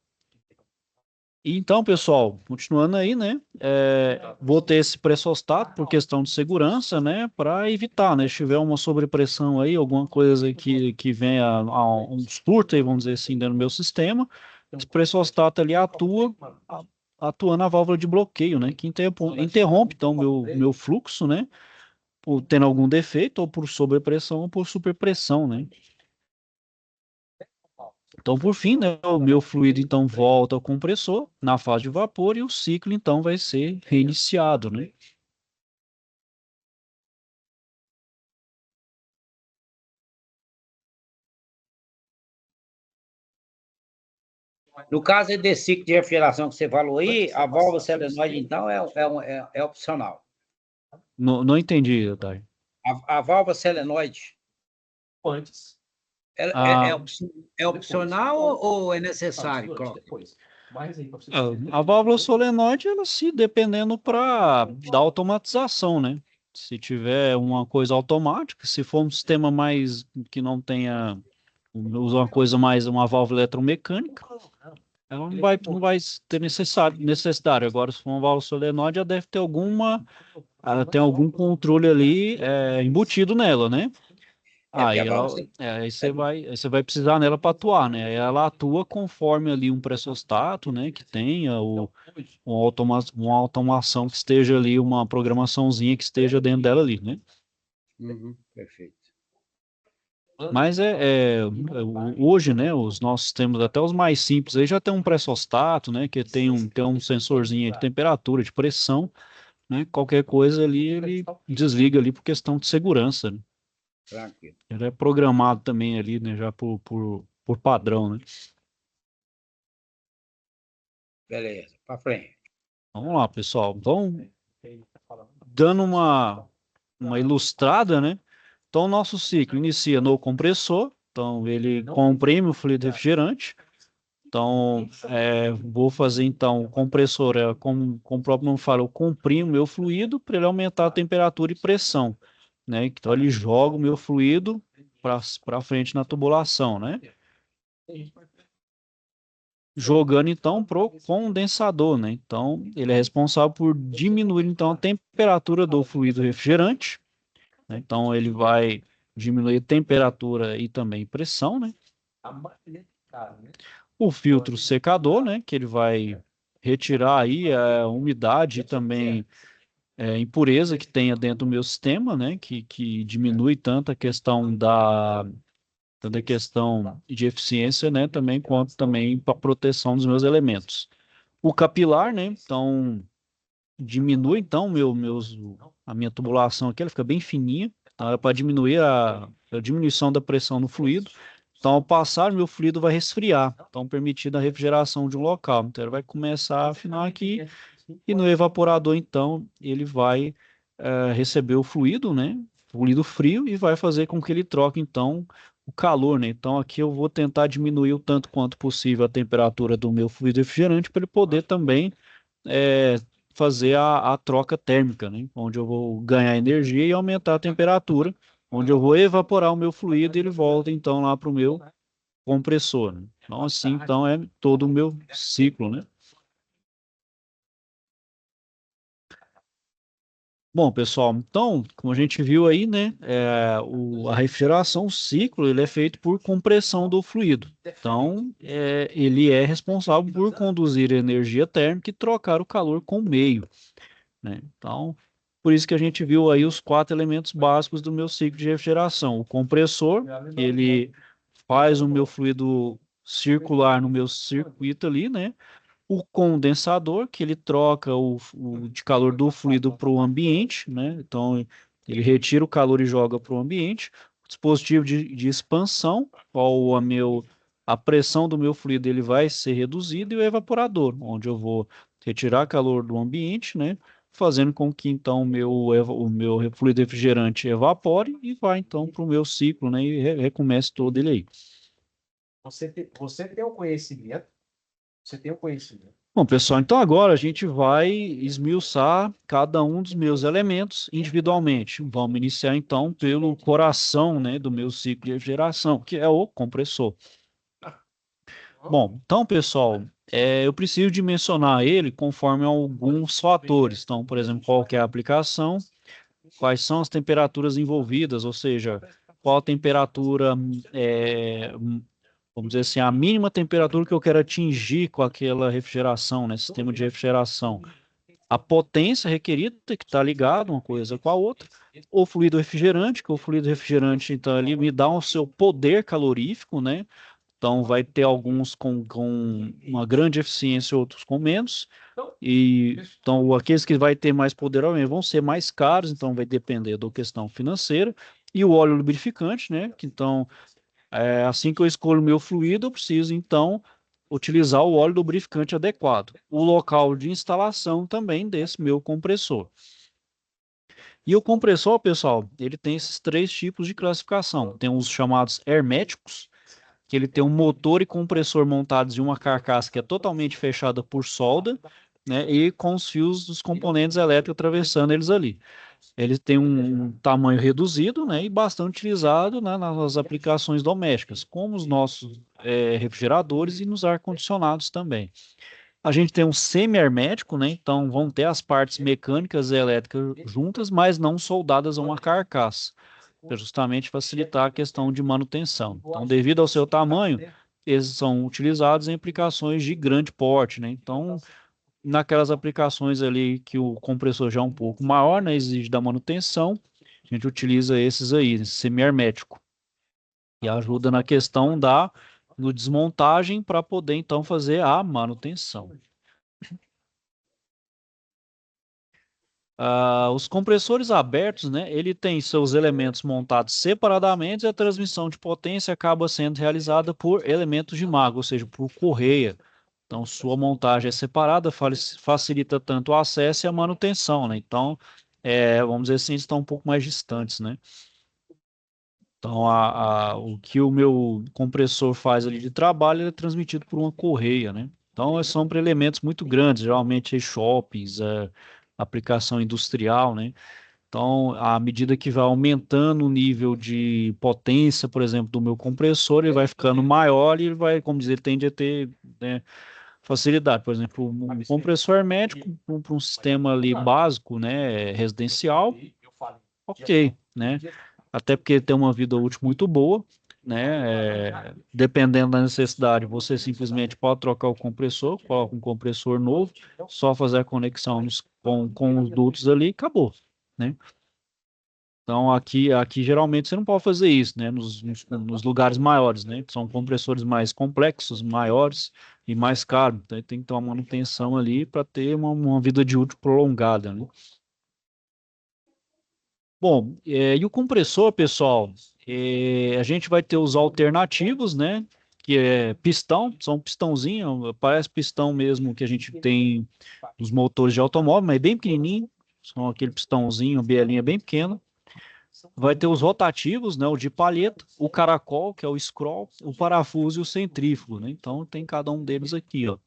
então, pessoal, continuando aí, né? Vou ter esse pressostato por questão de segurança, né? Para evitar, né? Se tiver uma sobrepressão aí, alguma coisa que venha a um surto aí, vamos dizer assim, dentro do meu sistema, esse pressostato ali atua na válvula de bloqueio, né? Que interrompe, então, meu fluxo, né? Por tendo algum defeito, ou por sobrepressão, ou por superpressão, né? Então, por fim, né, o meu fluido então volta ao compressor na fase de vapor e o ciclo então vai ser reiniciado, né? No caso desse ciclo de refrigeração que você falou aí, a válvula solenoide, então, é opcional. Não entendi, Thay. A válvula solenoide, Antes. ela Ah, é opcional ou é necessário? a válvula solenoide, ela se dependendo para da automatização, né? Se tiver uma coisa automática, se for um sistema mais que não tenha, usa uma coisa mais, uma válvula eletromecânica, ela não vai ter necessidade. Agora, se for uma válvula solenoide, já deve ter ela tem algum controle ali embutido nela, né? Porque a válvula Aí você vai precisar nela para atuar, né? Aí ela atua conforme ali um pressostato, né? Que tenha uma automação que esteja ali, uma programaçãozinha que esteja dentro dela ali, né? Perfeito. Mas hoje, né? Os nossos sistemas, até os mais simples, aí já tem um pressostato, né? Que tem um sensorzinho de temperatura, de pressão, né? Qualquer coisa ali, ele desliga ali por questão de segurança, né? Tranquilo. Ele é programado também ali, né, já por padrão, né? Beleza, para frente. Vamos lá, pessoal. Vamos dando uma ilustrada, né? Então, o nosso ciclo inicia no compressor. Então, ele comprime o fluido refrigerante. Então, vou fazer então o compressor, como o próprio nome fala, eu comprimo o meu fluido para ele aumentar a temperatura e pressão, né? Então ele joga o meu fluido para frente na tubulação, né? Jogando então pro condensador, né? Então ele é responsável por diminuir então a temperatura do fluido refrigerante, né? Então ele vai diminuir a temperatura e também pressão, né? O filtro secador, né? Que ele vai retirar aí a umidade e também impureza que tenha dentro do meu sistema, né? Que diminui tanto a questão de eficiência, né? Também quanto também para proteção dos meus elementos. O capilar, né? Então diminui então a minha tubulação aqui, ela fica bem fininha, então é para diminuir a diminuição da pressão no fluido. Então, ao passar, meu fluido vai resfriar, então permitindo a refrigeração de um local. Então, ele vai começar a afinar aqui e no evaporador, então, ele vai receber o fluido, né? Fluido frio e vai fazer com que ele troque, então, o calor, né? Então, aqui eu vou tentar diminuir o tanto quanto possível a temperatura do meu fluido refrigerante para ele poder também fazer a troca térmica, né? Onde eu vou ganhar energia e aumentar a temperatura, onde eu vou evaporar o meu fluido e ele volta então lá para o meu compressor, né? Então assim, então é todo o meu ciclo, né? Bom, pessoal, então, como a gente viu aí, né, a refrigeração, o ciclo, ele é feito por compressão do fluido. Então, ele é responsável por conduzir energia térmica e trocar o calor com o meio, né? Então, por isso que a gente viu aí os 4 elementos básicos do meu ciclo de refrigeração. O compressor, ele faz o meu fluido circular no meu circuito ali, né? O condensador, que ele troca o de calor do fluido para o ambiente, né? Então, ele retira o calor e joga para o ambiente. O dispositivo de expansão, qual a pressão do meu fluido ele vai ser reduzida, e o evaporador, onde eu vou retirar calor do ambiente, né? Fazendo com que, então, o meu fluido refrigerante evapore e vá, então, para o meu ciclo, né? E recomece todo ele aí. Você tem o conhecimento. Você tem o conhecimento. Bom, pessoal, então agora a gente vai esmiuçar cada um dos meus elementos individualmente. Vamos iniciar então pelo coração, né, do meu ciclo de refrigeração, que é o compressor. Bom, então, pessoal, eu preciso de mencionar ele conforme alguns fatores. Então, por exemplo, qual que é a aplicação, quais são as temperaturas envolvidas, ou seja, qual a temperatura, vamos dizer assim, a mínima temperatura que eu quero atingir com aquela refrigeração, né, sistema de refrigeração. A potência requerida, que está ligado uma coisa com a outra. O fluido refrigerante, que o fluido refrigerante, então, ele me dá o seu poder calorífico, né? Então, vai ter alguns com uma grande eficiência, outros com menos. E, então, aqueles que vai ter mais poder vão ser mais caros, então vai depender da questão financeira. E o óleo lubrificante, né? Que, então, assim que eu escolho o meu fluido, eu preciso, então, utilizar o óleo lubrificante adequado. O local de instalação também desse meu compressor. E o compressor, pessoal, ele tem esses 3 tipos de classificação. Tem os chamados herméticos, que ele tem um motor e compressor montados em uma carcaça que é totalmente fechada por solda, né, e com os fios dos componentes elétricos atravessando eles ali. Ele tem um tamanho reduzido, né, e bastante utilizado, né, nas aplicações domésticas, como os nossos refrigeradores e nos ar-condicionados também. A gente tem um semi-hermético, né, então vão ter as partes mecânicas e elétricas juntas, mas não soldadas a uma carcaça, para justamente facilitar a questão de manutenção. Então, devido ao seu tamanho, eles são utilizados em aplicações de grande porte, né? Então, naquelas aplicações ali que o compressor já é um pouco maior, né, exige da manutenção, a gente utiliza esses aí, esse semi-hermético, e ajuda na questão no desmontagem para poder então fazer a manutenção. Os compressores abertos, né, ele tem seus elementos montados separadamente e a transmissão de potência acaba sendo realizada por elementos de mago, ou seja, por correia. Então, sua montagem é separada, facilita tanto o acesso e a manutenção, né? Então, vamos dizer assim, estão um pouco mais distantes, né? Então, o que o meu compressor faz ali de trabalho ele é transmitido por uma correia, né? Então, são para elementos muito grandes, geralmente shoppings, aplicação industrial, né? Então, à medida que vai aumentando o nível de potência, por exemplo, do meu compressor, ele vai ficando maior e ele vai, como dizer, ele tende a ter, né, facilidade. Por exemplo, um compressor hermético para um sistema ali básico, né, residencial, ok, né? Até porque tem uma vida útil muito boa, né? Dependendo da necessidade, você simplesmente pode trocar o compressor, coloca um compressor novo, só fazer a conexão com os dutos ali e acabou, né? Então, aqui geralmente você não pode fazer isso, né? Nos lugares maiores, né? São compressores mais complexos, maiores e mais caros. Então, tem que ter uma manutenção ali para ter uma vida de útil prolongada, né? Bom, e o compressor, pessoal, a gente vai ter os alternativos, né? Que é pistão, são pistãozinho, parece pistão mesmo que a gente tem nos motores de automóvel, mas é bem pequenininho, são aquele pistãozinho, bielinha bem pequena. Vai ter os rotativos, né? O de palheta, o caracol, que é o scroll, o parafuso e o centrífugo, né? Então tem cada um deles aqui, ó.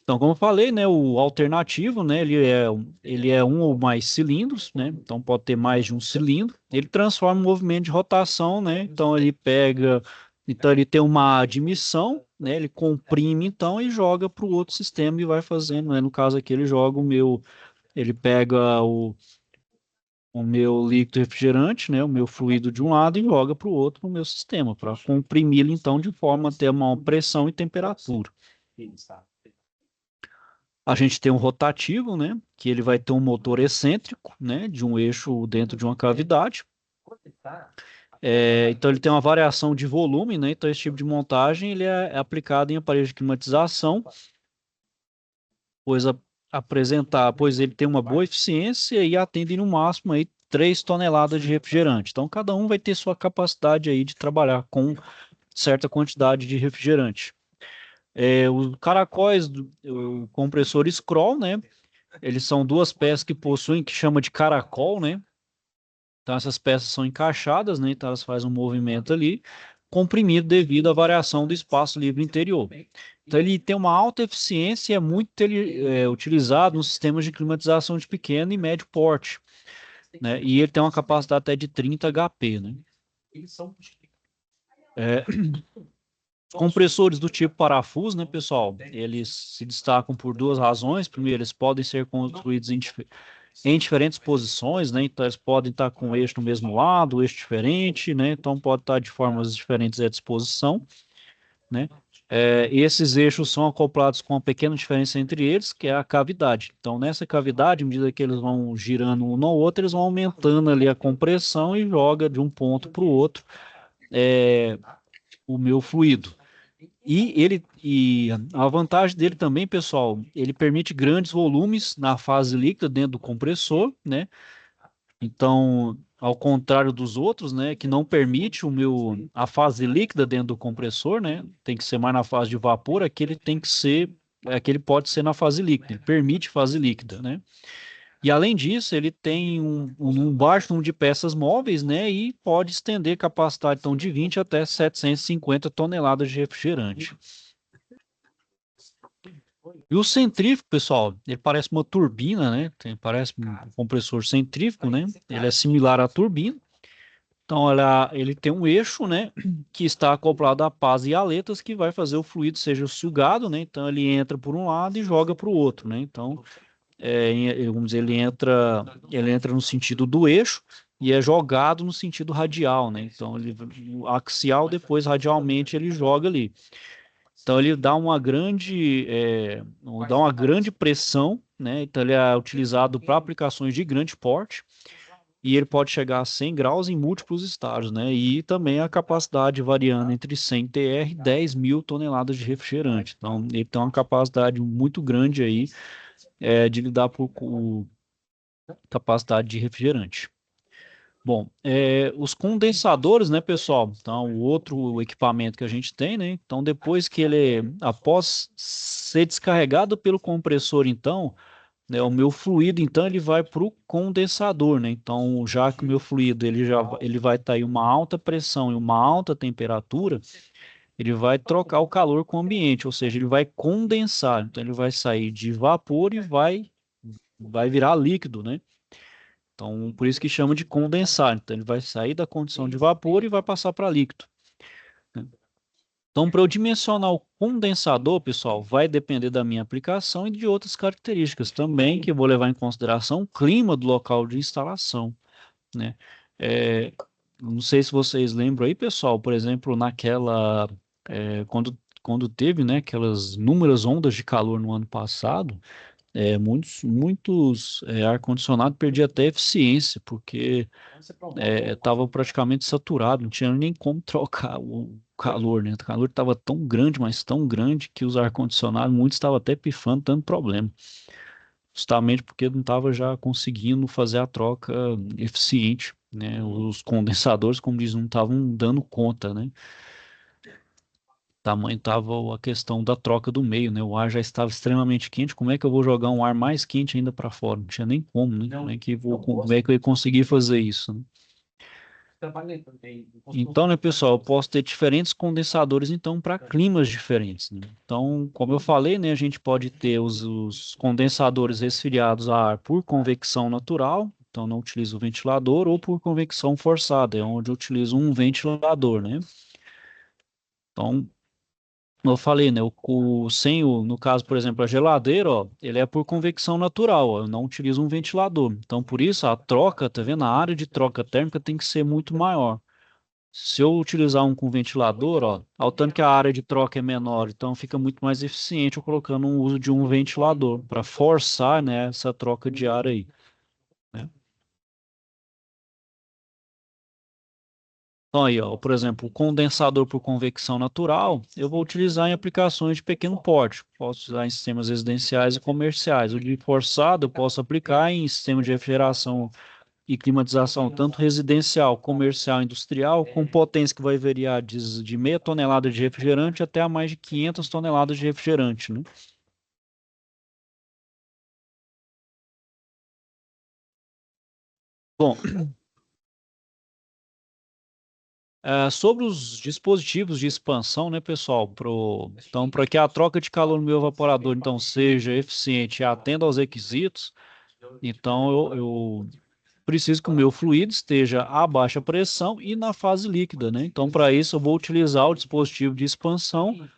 Então, como eu falei, né, o alternativo, né, ele é um ou mais cilindros, né, então pode ter mais de um cilindro, ele transforma o movimento de rotação, né, então ele tem uma admissão, né, ele comprime então e joga para o outro sistema e vai fazendo, né, no caso aqui ele pega o meu líquido refrigerante, né, o meu fluido de um lado e joga para o outro no meu sistema, para comprimi-lo então de forma a ter uma pressão e temperatura. A gente tem um rotativo, né, que ele vai ter um motor excêntrico, né, de um eixo dentro de uma cavidade. Então ele tem uma variação de volume, né, então esse tipo de montagem ele é aplicado em aparelhos de climatização, pois ele tem uma boa eficiência e atende no máximo aí 3 toneladas de refrigerante. Então cada um vai ter sua capacidade aí de trabalhar com certa quantidade de refrigerante. Os caracóis, o compressor scroll, né? Eles são duas peças que possuem, que chama de caracol, né? Então essas peças são encaixadas, né? Então elas fazem um movimento ali, comprimido devido à variação do espaço livre interior. Então ele tem uma alta eficiência e é muito utilizado nos sistemas de climatização de pequeno e médio porte, né? E ele tem uma capacidade até de 30 HP, né? É, Compressores do tipo parafuso, né, pessoal? Eles se destacam por duas razões. Primeiro, eles podem ser construídos em diferentes posições, né? Então, eles podem estar com o eixo no mesmo lado, o eixo diferente, né? Então, pode estar de formas diferentes à disposição, né? Esses eixos são acoplados com uma pequena diferença entre eles, que é a cavidade. Então, nessa cavidade, à medida que eles vão girando um no outro, eles vão aumentando ali a compressão e joga de um ponto para o outro o meu fluido. E a vantagem dele também, pessoal, ele permite grandes volumes na fase líquida dentro do compressor, né? Então, ao contrário dos outros, né, que não permite a fase líquida dentro do compressor, né? Tem que ser mais na fase de vapor, aquele pode ser na fase líquida, ele permite fase líquida, né? E além disso, ele tem um baixo número de peças móveis, né? E pode estender capacidade então, de 20 até 750 toneladas de refrigerante. E o centrífugo, pessoal, ele parece uma turbina, né? Parece um compressor centrífugo, né? Ele é similar à turbina. Então, ele tem um eixo, né? Que está acoplado a pás e aletas que vai fazer o fluido seja sugado, né? Então, ele entra por um lado e joga para o outro, né? Então, vamos dizer, ele entra no sentido do eixo e é jogado no sentido radial, né? Então, o axial, depois radialmente ele joga ali. Então, ele dá uma grande pressão, né? Então, ele é utilizado para aplicações de grande porte e ele pode chegar a 100 graus em múltiplos estágios, né? E também a capacidade variando entre 100 TR e 10 mil toneladas de refrigerante. Então, ele tem uma capacidade muito grande aí de lidar com capacidade de refrigerante. Bom, os condensadores, né, pessoal? Então, o outro equipamento que a gente tem, né? Então, depois que após ser descarregado pelo compressor, então, né? O meu fluido, então, ele vai para o condensador, né? Então, já que o meu fluido ele vai estar em uma alta pressão e uma alta temperatura, ele vai trocar o calor com o ambiente, ou seja, ele vai condensar. Então, ele vai sair de vapor e vai virar líquido, né? Então, por isso que chama de condensar. Então, ele vai sair da condição de vapor e vai passar para líquido, né? Então, para eu dimensionar o condensador, pessoal, vai depender da minha aplicação e de outras características também, que eu vou levar em consideração o clima do local de instalação, né? É, não sei se vocês lembram aí, pessoal, por exemplo, quando teve, né, aquelas inúmeras ondas de calor no ano passado, muitos ar-condicionado perdia até eficiência, porque estava praticamente saturado, não tinha nem como trocar o calor, né? O calor estava tão grande, mas tão grande, que os ar-condicionados, muitos estavam até pifando, dando problema. Justamente porque não estava já conseguindo fazer a troca eficiente, né? Os condensadores, como diz, não estavam dando conta, né? Tamanho estava a questão da troca do meio, né? O ar já estava extremamente quente. Como é que eu vou jogar um ar mais quente ainda para fora? Não tinha nem como, né? Como é que eu ia conseguir fazer isso, né? Então, né, pessoal, eu posso ter diferentes condensadores, então, para climas diferentes, né? Então, como eu falei, né, a gente pode ter os condensadores resfriados a ar por convecção natural, então não utilizo o ventilador, ou por convecção forçada, é onde eu utilizo um ventilador, né? Então, como eu falei, né, no caso, por exemplo, a geladeira, ó, ele é por convecção natural, ó, eu não utilizo um ventilador. Então, por isso, a troca, tá vendo? A área de troca térmica tem que ser muito maior. Se eu utilizar um com ventilador, ó, ao tanto que a área de troca é menor, então fica muito mais eficiente eu colocando o uso de um ventilador para forçar, né, essa troca de ar aí, né? Então aí, ó, por exemplo, o condensador por convecção natural, eu vou utilizar em aplicações de pequeno porte. Posso usar em sistemas residenciais e comerciais. O de forçado eu posso aplicar em sistema de refrigeração e climatização, tanto residencial, comercial, industrial, com potência que vai variar de meia tonelada de refrigerante até a mais de 500 toneladas de refrigerante, né? Bom, sobre os dispositivos de expansão, né, pessoal, então, para que a troca de calor no meu evaporador, então, seja eficiente e atenda aos requisitos, então eu preciso que o meu fluido esteja a baixa pressão e na fase líquida, né? Então, para isso, eu vou utilizar o dispositivo de expansão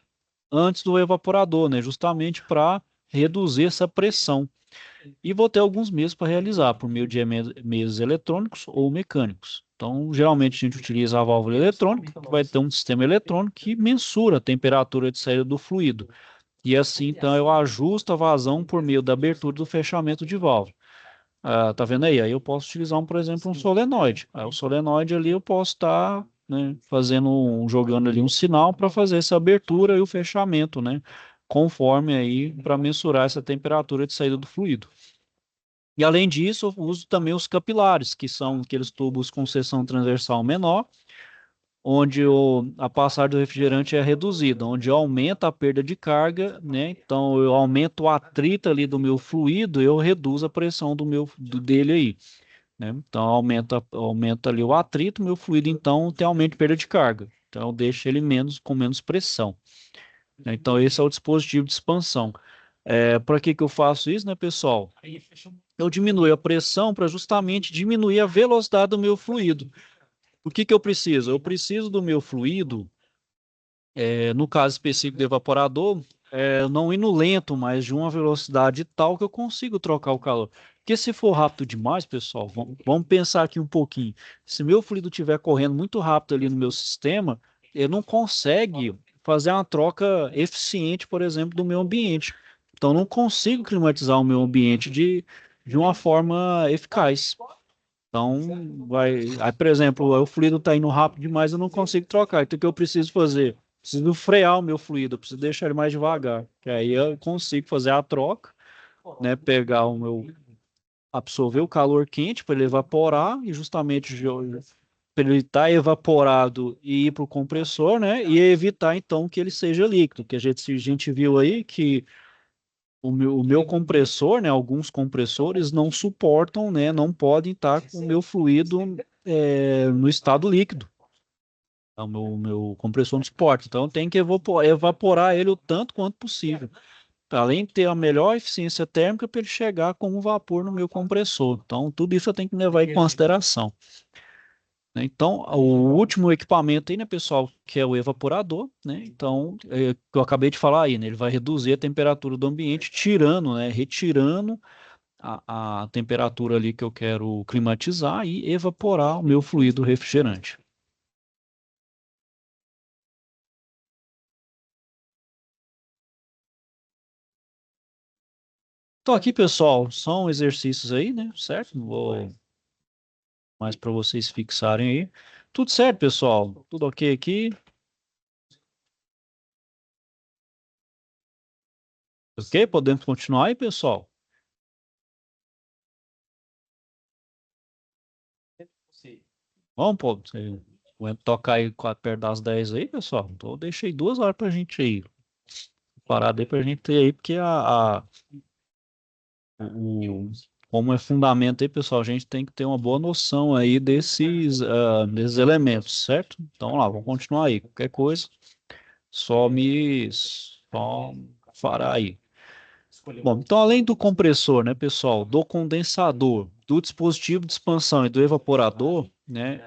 antes do evaporador, né? Justamente para reduzir essa pressão. E vou ter alguns meios para realizar, por meio de meios eletrônicos ou mecânicos. Então, geralmente a gente utiliza a válvula eletrônica, que vai ter um sistema eletrônico que mensura a temperatura de saída do fluido. E assim, então, eu ajusto a vazão por meio da abertura e do fechamento de válvula. Tá vendo aí? Aí eu posso utilizar, por exemplo, um solenoide. Aí o solenoide ali eu posso estar, né, jogando ali um sinal para fazer essa abertura e o fechamento, né? Conforme aí para mensurar essa temperatura de saída do fluido. E além disso, eu uso também os capilares, que são aqueles tubos com seção transversal menor, onde a passagem do refrigerante é reduzida, onde aumenta a perda de carga, né? Então eu aumento o atrito ali do meu fluido, eu reduzo a pressão dele aí, né? Então aumenta ali o atrito, meu fluido então tem aumento de perda de carga. Então eu deixo ele com menos pressão, né? Então esse é o dispositivo de expansão. Para que eu faço isso, né, pessoal? Eu diminuo a pressão para justamente diminuir a velocidade do meu fluido. O que eu preciso? Eu preciso do meu fluido, no caso específico do evaporador, não indo lento, mas de uma velocidade tal que eu consigo trocar o calor. Porque se for rápido demais, pessoal, vamos pensar aqui um pouquinho. Se meu fluido estiver correndo muito rápido ali no meu sistema, ele não consegue fazer uma troca eficiente, por exemplo, do meu ambiente. Então, eu não consigo climatizar o meu ambiente de uma forma eficaz. Então, aí, por exemplo, o fluido está indo rápido demais, eu não consigo trocar. Então, o que eu preciso fazer? Preciso frear o meu fluido, eu preciso deixar ele mais devagar. Que aí eu consigo fazer a troca, né? Absorver o calor quente para ele evaporar e justamente para ele estar evaporado e ir para o compressor, né? E evitar então que ele seja líquido. Que a gente viu aí que o meu compressor, né, alguns compressores não suportam, né, não podem estar com o meu fluido no estado líquido. O meu compressor não suporta. Então, tem que evaporar ele o tanto quanto possível. Além de ter a melhor eficiência térmica para ele chegar como vapor no meu compressor. Então, tudo isso eu tenho que levar em consideração. Então, o último equipamento aí, né, pessoal, que é o evaporador, né? Então, que eu acabei de falar aí, né? Ele vai reduzir a temperatura do ambiente, tirando, né, retirando a temperatura ali que eu quero climatizar e evaporar o meu fluido refrigerante. Então, aqui, pessoal, são exercícios aí, né? Certo? Não vou mais para vocês fixarem aí. Tudo certo, pessoal? Tudo ok aqui? Ok? Podemos continuar aí, pessoal? Vamos, pô. Você aguenta tocar aí perto das 10 aí, pessoal? Então, eu deixei 2 horas pra gente aí. Parada aí pra gente ter aí, porque o, como é fundamento aí, pessoal, a gente tem que ter uma boa noção aí desses elementos, certo? Então, lá, vamos continuar aí. Qualquer coisa, só fará aí. Bom, então além do compressor, né, pessoal, do condensador, do dispositivo de expansão e do evaporador, né,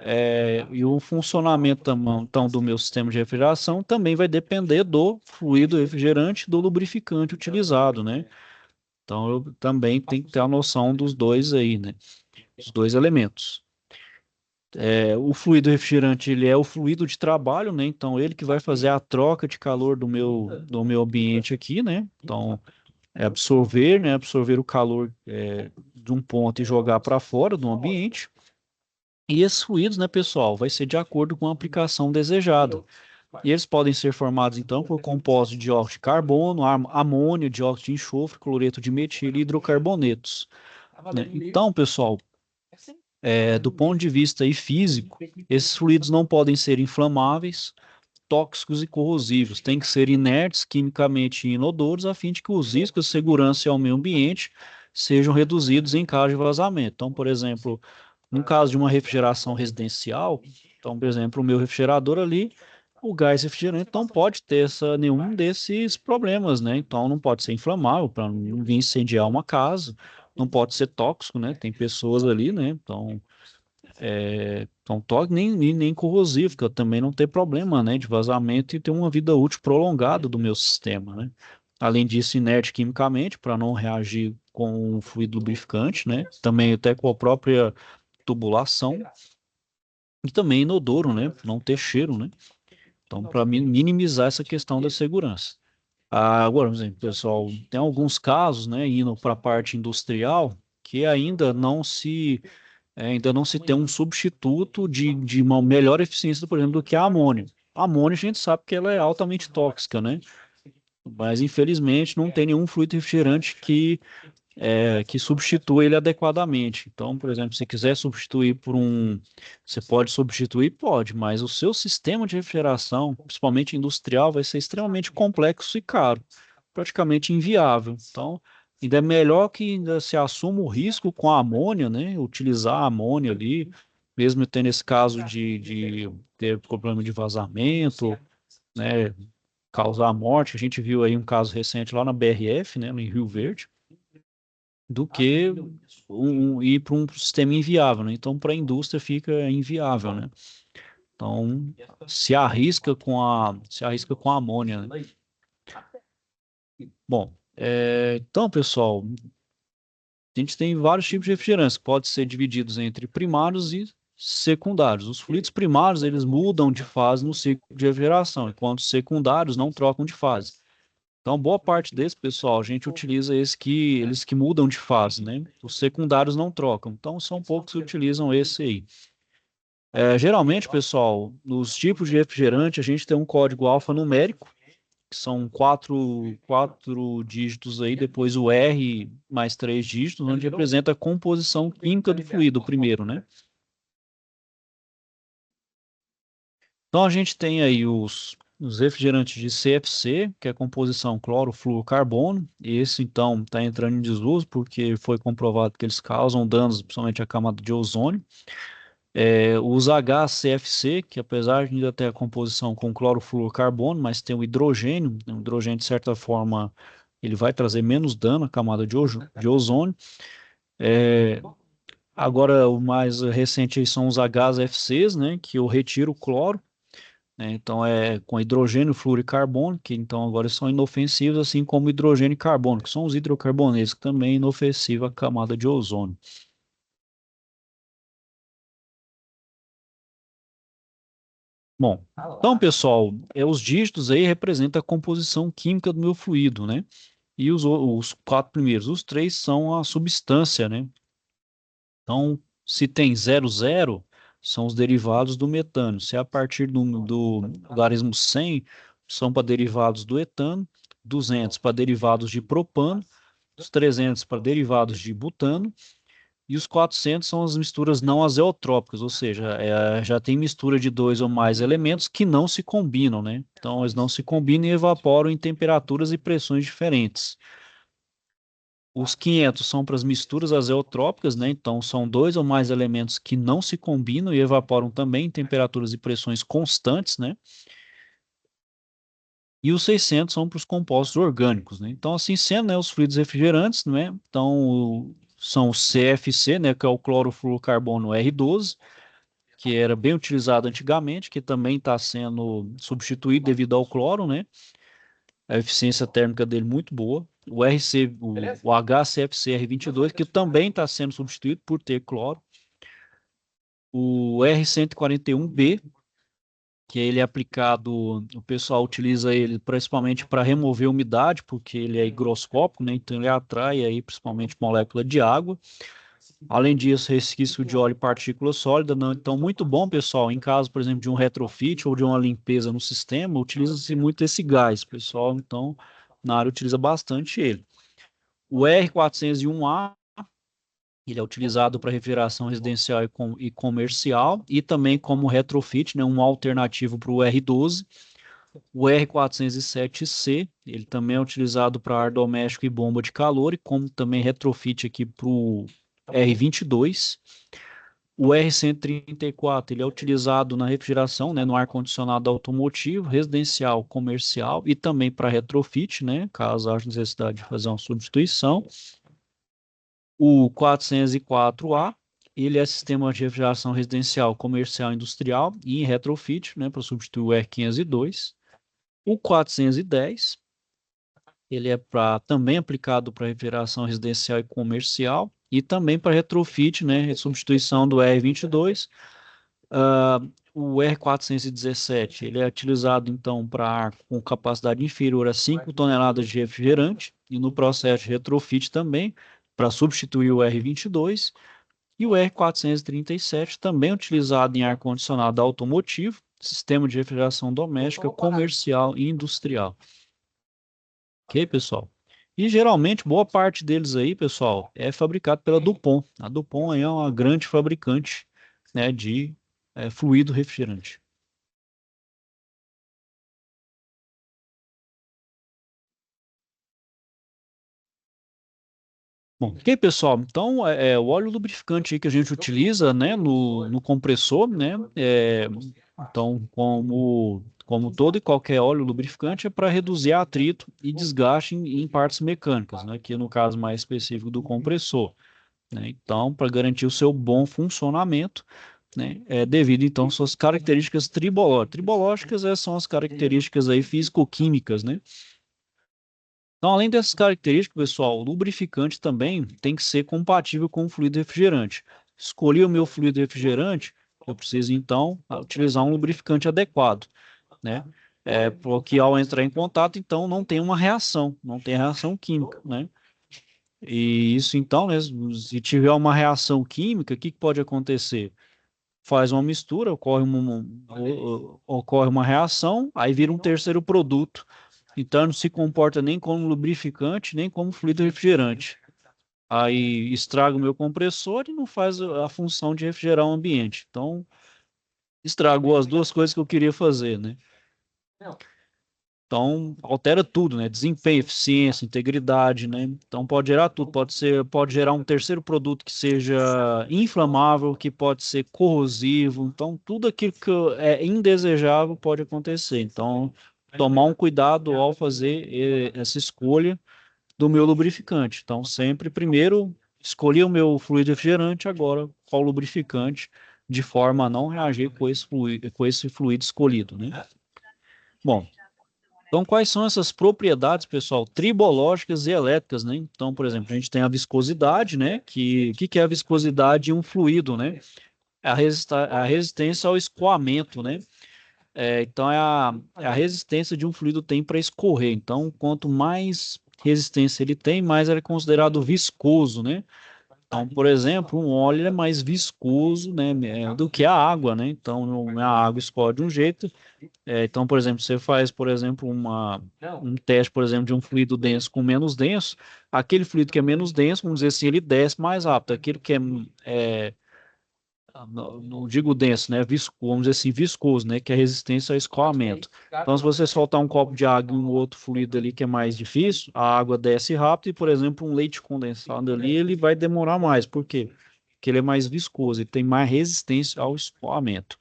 e o funcionamento então do meu sistema de refrigeração também vai depender do fluido refrigerante, do lubrificante utilizado, né? Então eu também tenho que ter a noção dos dois aí, né? Os dois elementos. O fluido refrigerante, ele é o fluido de trabalho, né? Então ele que vai fazer a troca de calor do meu ambiente aqui, né? Então absorver, né? Absorver o calor de um ponto e jogar para fora do ambiente. E esses fluidos, né, pessoal, vai ser de acordo com a aplicação desejada. E eles podem ser formados, então, por compostos de dióxido de carbono, amônio, dióxido de enxofre, cloreto de metil e hidrocarbonetos, né? Então, pessoal, do ponto de vista aí físico, esses fluidos não podem ser inflamáveis, tóxicos e corrosivos, têm que ser inertes, quimicamente inodoros, a fim de que os riscos de segurança ao meio ambiente sejam reduzidos em caso de vazamento. Então, por exemplo, no caso de uma refrigeração residencial, então, por exemplo, o meu refrigerador ali, o gás refrigerante não pode ter nenhum desses problemas, né? Então, não pode ser inflamável para não vir incendiar uma casa, não pode ser tóxico, né? Tem pessoas ali, né? Então toque nem corrosivo, que eu também não ter problema, né, de vazamento e ter uma vida útil prolongada do meu sistema, né? Além disso, inerte quimicamente, para não reagir com o fluido lubrificante, né? Também até com a própria tubulação e também inodoro, né? Não ter cheiro, né? Então, para minimizar essa questão da segurança. Agora, por exemplo, pessoal, tem alguns casos, né, indo para a parte industrial, que ainda não se tem um substituto de uma melhor eficiência, por exemplo, do que a amônia. A amônia a gente sabe que ela é altamente tóxica, né? Mas infelizmente não tem nenhum fluido refrigerante que substitua ele adequadamente. Então, por exemplo, se quiser substituir você pode substituir? Pode, mas o seu sistema de refrigeração, principalmente industrial, vai ser extremamente complexo e caro, praticamente inviável. Então, ainda é melhor que ainda se assuma o risco com a amônia, né? Utilizar a amônia ali, mesmo tendo esse caso de ter problema de vazamento, né? Causar morte. A gente viu aí um caso recente lá na BRF, né? Em Rio Verde, do que ir para um sistema inviável, né? Então, para a indústria fica inviável, né? Então, se arrisca com a amônia, né? Bom, então, pessoal, a gente tem vários tipos de refrigerantes que podem ser divididos entre primários e secundários. Os fluidos primários, eles mudam de fase no ciclo de refrigeração, enquanto os secundários não trocam de fase. Então, boa parte desse, pessoal, a gente utiliza eles que mudam de fase, né? Os secundários não trocam. Então, são poucos que utilizam esse aí. Geralmente, pessoal, nos tipos de refrigerante, a gente tem um código alfanumérico, que são quatro dígitos aí, depois o R mais 3 dígitos, onde representa a composição química do fluido, o primeiro, né? Então, a gente tem aí os refrigerantes de CFC, que é a composição clorofluorcarbono. Esse, então, está entrando em desuso porque foi comprovado que eles causam danos, principalmente à camada de ozônio. Os HCFC, que apesar de ainda ter a composição com clorofluorcarbono, mas tem o hidrogênio, né? O hidrogênio, de certa forma, ele vai trazer menos dano à camada de ozônio. Agora, o mais recente aí são os HFCs, né, que eu retiro o cloro, né, então é com hidrogênio, flúor e carbono, que então agora são inofensivos, assim como hidrogênio e carbono, que são os hidrocarbonetos, que também é inofensivo à camada de ozônio. Bom, então, pessoal, os dígitos aí representam a composição química do meu fluido, né? E os quatro primeiros, os três são a substância, né? Então, se tem 00, são os derivados do metano. Se é a partir do logaritmo 100, são para derivados do etano, 200 para derivados de propano, os 300 para derivados de butano, e os 400 são as misturas não azeotrópicas, ou seja, já tem mistura de dois ou mais elementos que não se combinam, né? Então, eles não se combinam e evaporam em temperaturas e pressões diferentes. Os 500 são para as misturas azeotrópicas, né? Então, são dois ou mais elementos que não se combinam e evaporam também em temperaturas e pressões constantes, né? E os 600 são para os compostos orgânicos, né? Então, assim sendo, né, os fluidos refrigerantes, né? Então, são o CFC, né, que é o clorofluorcarbono R12, que era bem utilizado antigamente, que também está sendo substituído devido ao cloro, né? A eficiência térmica dele muito boa. O HCFCR22, que também está sendo substituído por ter cloro. O R141B, que ele é aplicado, o pessoal utiliza ele principalmente para remover umidade, porque ele é higroscópico, né? Então ele atrai aí principalmente molécula de água. Além disso, resquício de óleo e partícula sólida. Não, então, muito bom, pessoal. Em caso, por exemplo, de um retrofit ou de uma limpeza no sistema, utiliza-se muito esse gás, pessoal. Então, na área utiliza bastante ele. O R401A, ele é utilizado para refrigeração residencial e comercial e também como retrofit, né, um alternativo para o R12. O R407C, ele também é utilizado para ar doméstico e bomba de calor e como também retrofit aqui para o R22. O R134, ele é utilizado na refrigeração, né, no ar-condicionado automotivo, residencial, comercial e também para retrofit, né, caso haja necessidade de fazer uma substituição. O 404A, ele é sistema de refrigeração residencial, comercial, industrial e em retrofit, né, para substituir o R502. O 410, ele é também aplicado para refrigeração residencial e comercial e também para retrofit, né, substituição do R22. O R417, ele é utilizado então para ar com capacidade inferior a 5 toneladas de refrigerante e no processo de retrofit também para substituir o R22. E o R437 também utilizado em ar-condicionado automotivo, sistema de refrigeração doméstica, comercial e industrial. Ok, pessoal? E geralmente, boa parte deles aí, pessoal, é fabricado pela DuPont. A DuPont aí é uma grande fabricante, né, de fluido refrigerante. Bom, ok, pessoal. Então, o óleo lubrificante aí que a gente utiliza, né, no compressor, né, então, como todo e qualquer óleo lubrificante, é para reduzir atrito e desgaste em partes mecânicas, né, que no caso mais específico do compressor, né. Então, para garantir o seu bom funcionamento, né, devido então às suas características tribológicas. Tribológicas são as características aí físico-químicas, né. Então, além dessas características, pessoal, o lubrificante também tem que ser compatível com o fluido refrigerante. Escolhi o meu fluido refrigerante, eu preciso então utilizar um lubrificante adequado, né? Porque ao entrar em contato, então não tem uma reação, não tem reação química, né? E isso então, né, se tiver uma reação química, o que pode acontecer? Faz uma mistura, ocorre uma reação, aí vira um terceiro produto. Então não se comporta nem como lubrificante, nem como fluido refrigerante. Aí estraga o meu compressor e não faz a função de refrigerar o ambiente. Então, estragou as duas coisas que eu queria fazer, né? Então, altera tudo, né? Desempenho, eficiência, integridade, né? Então, pode gerar tudo. Pode gerar um terceiro produto que seja inflamável, que pode ser corrosivo. Então, tudo aquilo que é indesejável pode acontecer. Então, tomar um cuidado ao fazer essa escolha do meu lubrificante. Então, sempre primeiro escolhi o meu fluido refrigerante, agora qual lubrificante, de forma a não reagir com esse fluido escolhido, né? Bom, então, quais são essas propriedades, pessoal, tribológicas e elétricas, né? Então, por exemplo, a gente tem a viscosidade, né? Que é a viscosidade em um fluido, né? É a resistência ao escoamento, né? Então, é a resistência de um fluido tem para escorrer. Então, quanto mais resistência ele tem, mais ele é considerado viscoso, né? Então, por exemplo, um óleo é mais viscoso, né, do que a água, né? Então, a água escorre de um jeito. Então, por exemplo, você faz, por exemplo, um teste, por exemplo, de um fluido denso com menos denso. Aquele fluido que é menos denso, vamos dizer assim, ele desce mais rápido. Aquele que não digo denso, né? Vamos dizer assim, viscoso, né? Que é resistência ao escoamento. Então, se você soltar um copo de água em um outro fluido ali que é mais difícil, a água desce rápido e, por exemplo, um leite condensado ali, ele vai demorar mais. Por quê? Porque ele é mais viscoso, ele tem mais resistência ao escoamento.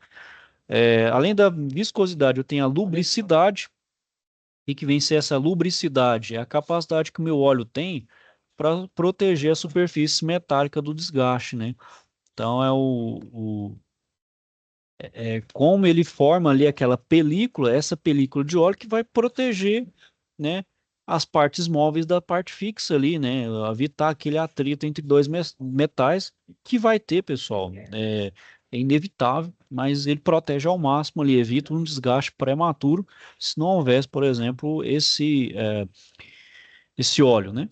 Além da viscosidade, eu tenho a lubricidade. E que vem ser essa lubricidade? É a capacidade que o meu óleo tem para proteger a superfície metálica do desgaste, né? Então, como ele forma ali aquela película, essa película de óleo que vai proteger, né, as partes móveis da parte fixa ali, né, evitar aquele atrito entre dois metais que vai ter, pessoal, é inevitável, mas ele protege ao máximo ali, evita um desgaste prematuro se não houvesse, por exemplo, esse óleo, né?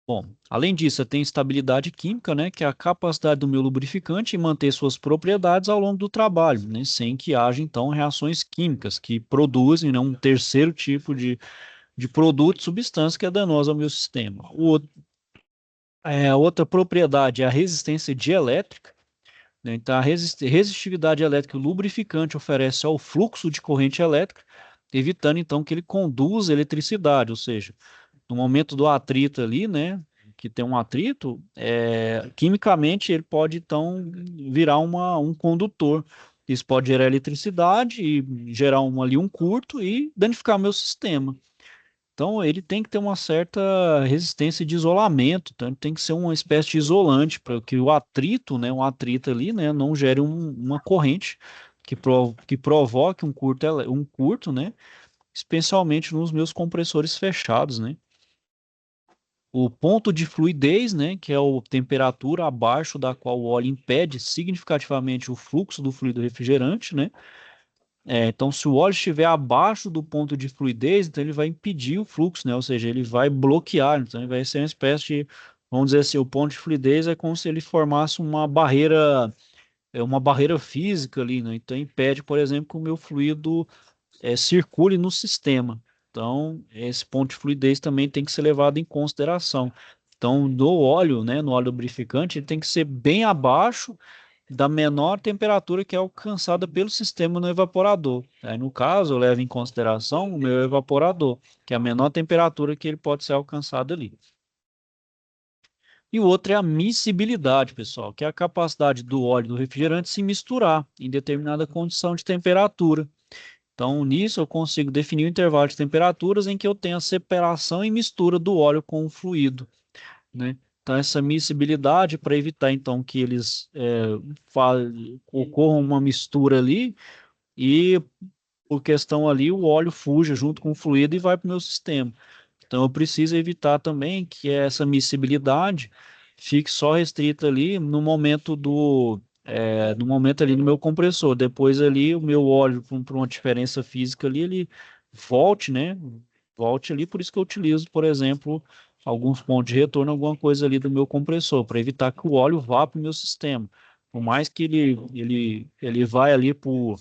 Bom, além disso, tem estabilidade química, né, que é a capacidade do meu lubrificante em manter suas propriedades ao longo do trabalho, né, sem que haja, então, reações químicas que produzem, né, um terceiro tipo de produto, substância que é danosa ao meu sistema. Outra propriedade é a resistência dielétrica, né, então, a resistividade elétrica, o lubrificante oferece ao fluxo de corrente elétrica, evitando, então, que ele conduza eletricidade, ou seja, no momento do atrito ali, né, que tem um atrito, quimicamente ele pode então virar um condutor. Isso pode gerar eletricidade e gerar ali um curto e danificar meu sistema. Então ele tem que ter uma certa resistência de isolamento, então ele tem que ser uma espécie de isolante para que o atrito, né, um atrito ali, né, não gere uma corrente que provoque um curto, né, especialmente nos meus compressores fechados, né. O ponto de fluidez, né, que é a temperatura abaixo da qual o óleo impede significativamente o fluxo do fluido refrigerante, né? Então, se o óleo estiver abaixo do ponto de fluidez, então ele vai impedir o fluxo, né? Ou seja, ele vai bloquear, então ele vai ser uma espécie de, vamos dizer assim, o ponto de fluidez é como se ele formasse uma barreira física ali, né? Então impede, por exemplo, que o meu fluido circule no sistema. Então, esse ponto de fluidez também tem que ser levado em consideração. Então, no óleo, né, no óleo lubrificante, ele tem que ser bem abaixo da menor temperatura que é alcançada pelo sistema no evaporador. Aí, no caso, eu levo em consideração o meu evaporador, que é a menor temperatura que ele pode ser alcançado ali. E o outro é a miscibilidade, pessoal, que é a capacidade do óleo do refrigerante se misturar em determinada condição de temperatura. Então, nisso eu consigo definir o intervalo de temperaturas em que eu tenho a separação e mistura do óleo com o fluido, né? Então, essa miscibilidade para evitar, então, que eles ocorram uma mistura ali e, por questão ali, o óleo fuja junto com o fluido e vai para o meu sistema. Então, eu preciso evitar também que essa miscibilidade fique só restrita ali no momento ali no meu compressor. Depois ali o meu óleo, por uma diferença física ali, ele volte, né? Volte ali, por isso que eu utilizo, por exemplo, alguns pontos de retorno, alguma coisa ali do meu compressor, para evitar que o óleo vá para o meu sistema. Por mais que ele vai ali por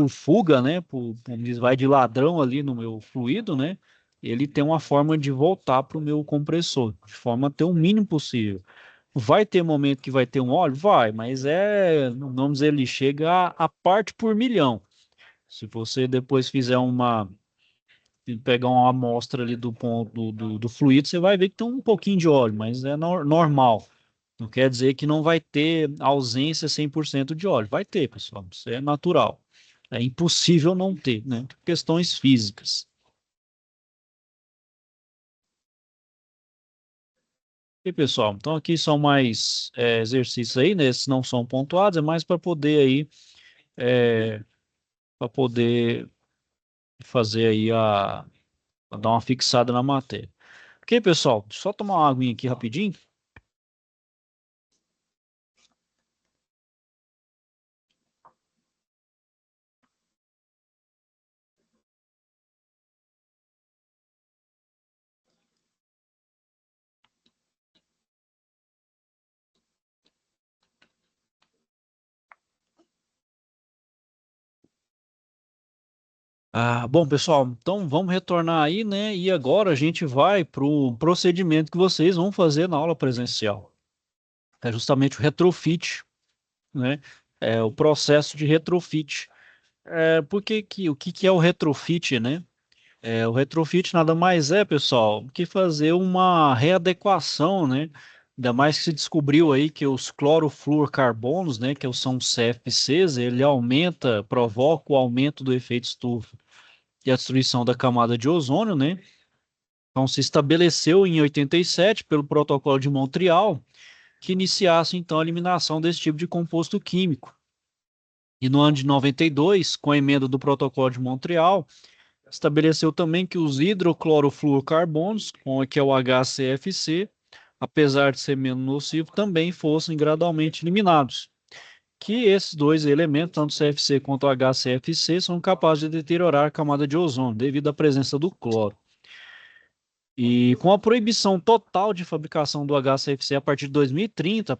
fuga, né? Vai de ladrão ali no meu fluido, né? Ele tem uma forma de voltar para o meu compressor, de forma a ter o mínimo possível. Vai ter momento que vai ter um óleo? Vai, mas vamos dizer, ele chega a parte por milhão. Se você depois fizer pegar uma amostra ali do ponto do fluido, você vai ver que tem um pouquinho de óleo, mas é normal. Não quer dizer que não vai ter ausência 100% de óleo. Vai ter, pessoal. Isso é natural. É impossível não ter, né? Questões físicas. E pessoal, então aqui são mais exercícios aí, né? Esses não são pontuados, é mais para poder aí, para poder fazer aí dar uma fixada na matéria. Ok, pessoal? Só tomar uma aguinha aqui rapidinho. Bom, pessoal, então vamos retornar aí, né? E agora a gente vai para o procedimento que vocês vão fazer na aula presencial. É justamente o retrofit, né? É o processo de retrofit. O que que é o retrofit, né? O retrofit nada mais é, pessoal, que fazer uma readequação, né? Ainda mais que se descobriu aí que os clorofluorcarbonos, né, que são os CFCs, ele provoca o aumento do efeito estufa e a destruição da camada de ozônio, né? Então se estabeleceu em 87 pelo Protocolo de Montreal que iniciasse então a eliminação desse tipo de composto químico. E no ano de 92, com a emenda do Protocolo de Montreal, estabeleceu também que os hidroclorofluorcarbonos, que é o HCFC, apesar de ser menos nocivo, também fossem gradualmente eliminados. Que esses dois elementos, tanto o CFC quanto o HCFC, são capazes de deteriorar a camada de ozônio devido à presença do cloro. E com a proibição total de fabricação do HCFC a partir de 2030,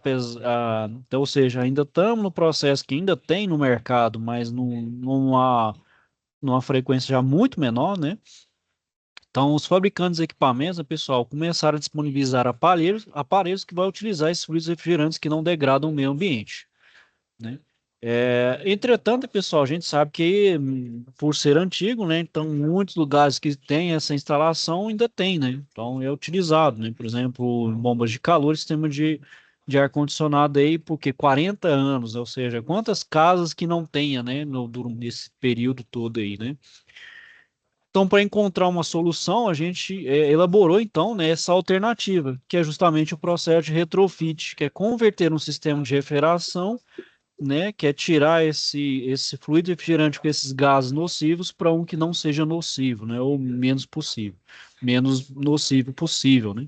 então, ou seja, ainda estamos no processo que ainda tem no mercado, mas numa frequência já muito menor, né? Então, os fabricantes de equipamentos, né, pessoal, começaram a disponibilizar aparelhos que vão utilizar esses fluidos refrigerantes que não degradam o meio ambiente, né? Entretanto, pessoal, a gente sabe que, por ser antigo, né, então muitos lugares que têm essa instalação ainda tem, né? Então é utilizado, né? Por exemplo, em bombas de calor, sistema de ar-condicionado aí, porque 40 anos, ou seja, quantas casas que não tenha, né, nesse período todo aí, né? Então, para encontrar uma solução, a gente elaborou então, né, essa alternativa, que é justamente o processo de retrofit, que é converter um sistema de refrigeração, né, que é tirar esse fluido refrigerante com esses gases nocivos para um que não seja nocivo, né, ou menos nocivo possível, né.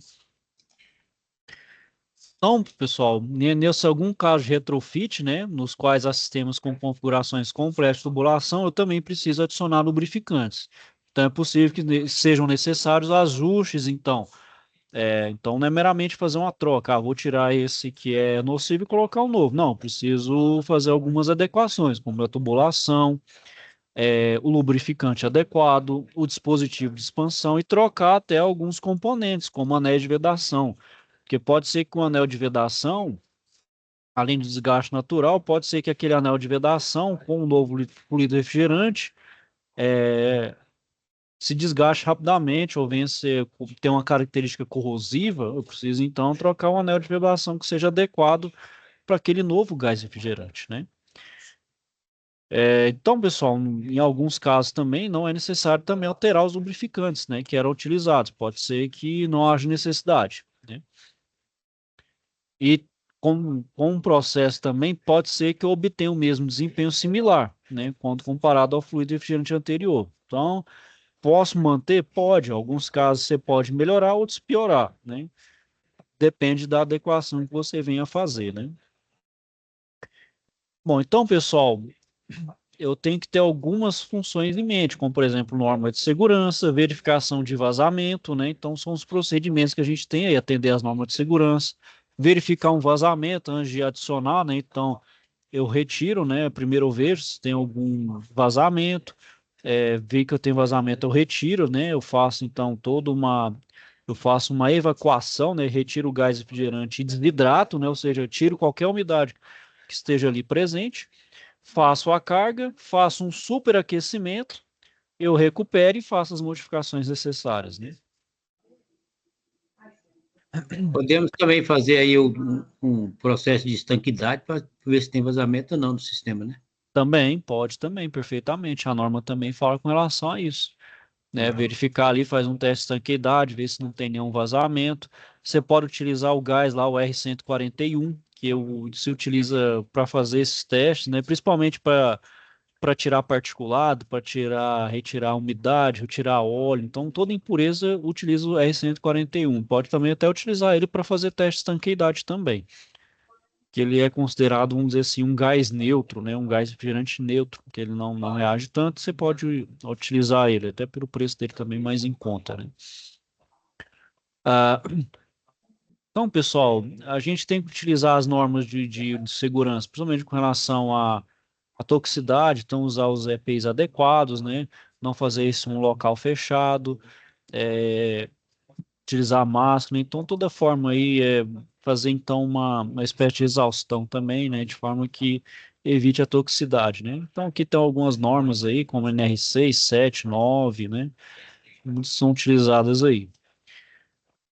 Então, pessoal, nesse algum caso de retrofit, né, nos quais há sistemas com configurações complexas de tubulação, eu também preciso adicionar lubrificantes. Então, é possível que sejam necessários ajustes, então. Então, não é meramente fazer uma troca. Vou tirar esse que é nocivo e colocar um novo. Não, preciso fazer algumas adequações, como a tubulação, o lubrificante adequado, o dispositivo de expansão e trocar até alguns componentes, como anéis de vedação. Porque pode ser que o anel de vedação, além do desgaste natural, pode ser que aquele anel de vedação, com um novo fluido refrigerante, se desgaste rapidamente ou venha ter uma característica corrosiva, eu preciso então trocar um anel de vedação que seja adequado para aquele novo gás refrigerante, né? Então, pessoal, em alguns casos também não é necessário também alterar os lubrificantes, né, que eram utilizados. Pode ser que não haja necessidade, né? E com um processo também pode ser que eu obtenha o mesmo desempenho similar, né, quando comparado ao fluido refrigerante anterior. Então, posso manter? Pode. Em alguns casos você pode melhorar, outros piorar, né? Depende da adequação que você venha a fazer, né? Bom, então, pessoal, eu tenho que ter algumas funções em mente, como, por exemplo, norma de segurança, verificação de vazamento, né? Então, são os procedimentos que a gente tem aí, atender as normas de segurança, verificar um vazamento antes de adicionar, né? Então, eu retiro, né? Primeiro eu vejo se tem algum vazamento, ver que eu tenho vazamento, eu retiro, né? Eu faço uma evacuação, né? Retiro o gás refrigerante e desidrato, né? Ou seja, eu tiro qualquer umidade que esteja ali presente. faço a carga, faço um superaquecimento, eu recupero e faço as modificações necessárias, né? Podemos também fazer aí um processo de estanquidade para ver se tem vazamento ou não do sistema, né? Também, pode também, perfeitamente. A norma também fala com relação a isso, né? Verificar ali, faz um teste de estanqueidade, ver se não tem nenhum vazamento. Você pode utilizar o gás lá, o R141, se utiliza para fazer esses testes, né? Principalmente para tirar particulado, para retirar umidade, retirar óleo. Então, toda impureza utiliza o R141. Pode também até utilizar ele para fazer teste de estanqueidade também, que ele é considerado, vamos dizer assim, um gás neutro, né? Um gás refrigerante neutro, que ele não reage tanto, você pode utilizar ele, até pelo preço dele também mais em conta, né? Ah, então, pessoal, a gente tem que utilizar as normas de segurança, principalmente com relação à toxicidade, então usar os EPIs adequados, né? Não fazer isso em um local fechado, é, utilizar máscara, né? Então toda forma aí fazer então uma espécie de exaustão também, né? De forma que evite a toxicidade, né? Então aqui tem algumas normas aí, como NR6, 7, 9, né? Muitas são utilizadas aí.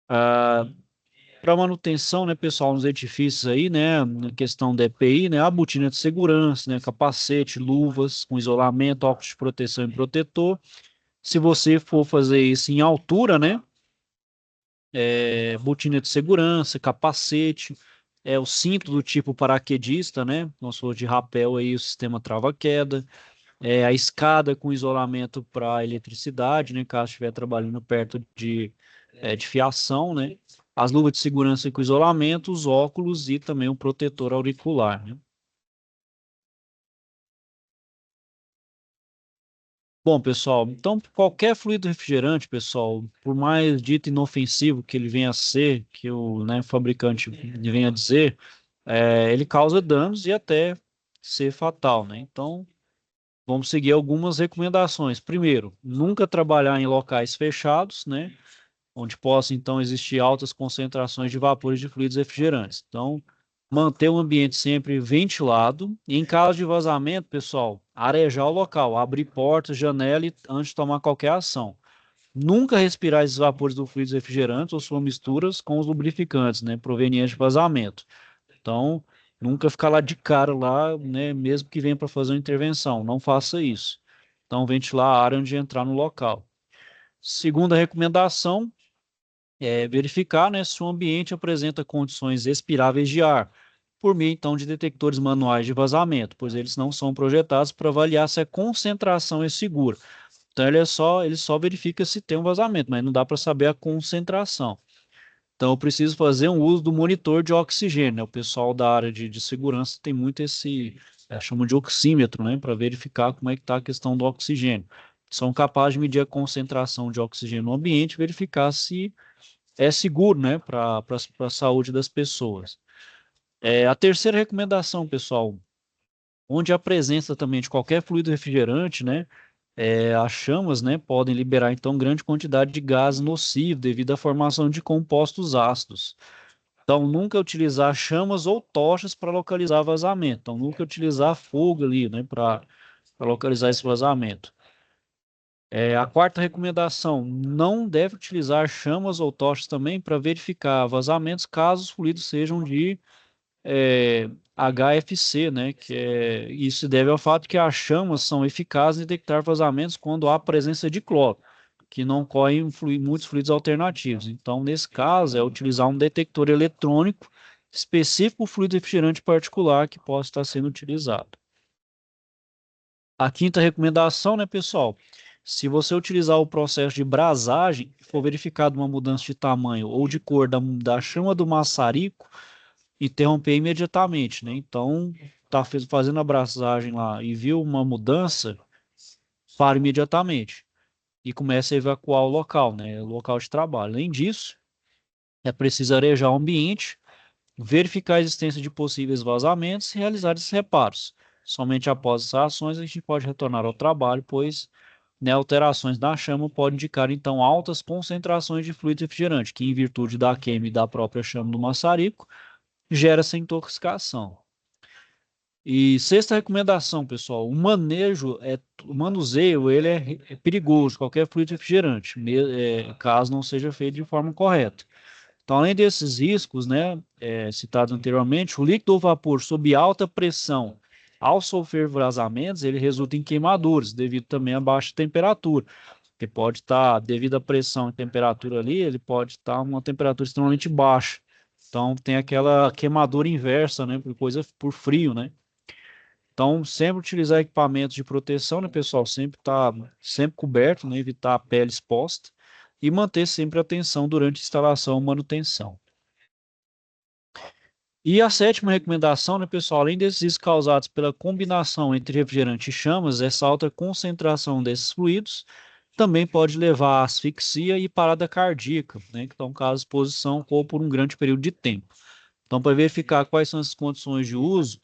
Para manutenção, né, pessoal, nos edifícios aí, né, na questão da EPI, né, a botina de segurança, né, capacete, luvas com isolamento, óculos de proteção e protetor. Se você for fazer isso em altura, né, botina de segurança, capacete, o cinto do tipo paraquedista, né, não sou de rapel aí, o sistema trava-queda, a escada com isolamento para eletricidade, né, caso estiver trabalhando perto de fiação, né, as luvas de segurança com isolamento, os óculos e também um protetor auricular, né. Bom, pessoal, então qualquer fluido refrigerante, pessoal, por mais dito inofensivo que ele venha a ser, que o, né, fabricante venha a dizer, ele causa danos e até ser fatal, né? Então, vamos seguir algumas recomendações. Primeiro, nunca trabalhar em locais fechados, né? Onde possa, então, existir altas concentrações de vapores de fluidos refrigerantes. Então, manter o ambiente sempre ventilado e, em caso de vazamento, pessoal, arejar o local, abrir portas, janela antes de tomar qualquer ação. Nunca respirar esses vapores do fluidos refrigerantes ou suas misturas com os lubrificantes, né, provenientes de vazamento. Então, nunca ficar lá de cara lá, né, mesmo que venha para fazer uma intervenção, não faça isso. Então, ventilar a área onde entrar no local. Segunda recomendação, verificar, né, se o ambiente apresenta condições expiráveis de ar, por meio então de detectores manuais de vazamento, pois eles não são projetados para avaliar se a concentração é segura. Então ele só verifica se tem um vazamento, mas não dá para saber a concentração. Então eu preciso fazer um uso do monitor de oxigênio, né? O pessoal da área de segurança tem muito chama de oxímetro, né, para verificar como é que está a questão do oxigênio. São capazes de medir a concentração de oxigênio no ambiente, verificar se é seguro, né, para a saúde das pessoas. A terceira recomendação, pessoal, onde a presença também de qualquer fluido refrigerante, né, as chamas, né, podem liberar então grande quantidade de gás nocivo devido à formação de compostos ácidos. Então, nunca utilizar chamas ou tochas para localizar vazamento. Então, nunca utilizar fogo ali, né, para localizar esse vazamento. A quarta recomendação, não deve utilizar chamas ou tochas também para verificar vazamentos caso os fluidos sejam de HFC, né? Isso se deve ao fato que as chamas são eficazes em detectar vazamentos quando há presença de cloro, que não ocorre em muitos fluidos alternativos. Então, nesse caso, é utilizar um detector eletrônico específico para o fluido refrigerante particular que possa estar sendo utilizado. A quinta recomendação, né, pessoal? Se você utilizar o processo de brasagem e for verificado uma mudança de tamanho ou de cor da chama do maçarico, interromper imediatamente, né? Então, tá fazendo a brasagem lá e viu uma mudança, para imediatamente e comece a evacuar o local, né? O local de trabalho. Além disso, é preciso arejar o ambiente, verificar a existência de possíveis vazamentos e realizar esses reparos. Somente após essas ações a gente pode retornar ao trabalho, pois, né, alterações na chama podem indicar então altas concentrações de fluido refrigerante, que em virtude da queima e da própria chama do maçarico, gera essa intoxicação. E sexta recomendação, pessoal, o manuseio, ele é perigoso, qualquer fluido refrigerante, caso não seja feito de forma correta. Então, além desses riscos, né, citados anteriormente, o líquido ou vapor sob alta pressão, ao sofrer vazamentos, ele resulta em queimaduras, devido também à baixa temperatura, que pode estar, devido à pressão e temperatura ali, ele pode estar uma temperatura extremamente baixa. Então, tem aquela queimadura inversa, né, por frio, né? Então, sempre utilizar equipamentos de proteção, né, pessoal? Sempre coberto, né? Evitar a pele exposta e manter sempre a atenção durante a instalação e manutenção. E a sétima recomendação, né, pessoal? Além desses riscos causados pela combinação entre refrigerante e chamas, essa alta concentração desses fluidos também pode levar à asfixia e parada cardíaca, né? Então, caso a exposição ocorra por um grande período de tempo. Então, para verificar quais são as condições de uso,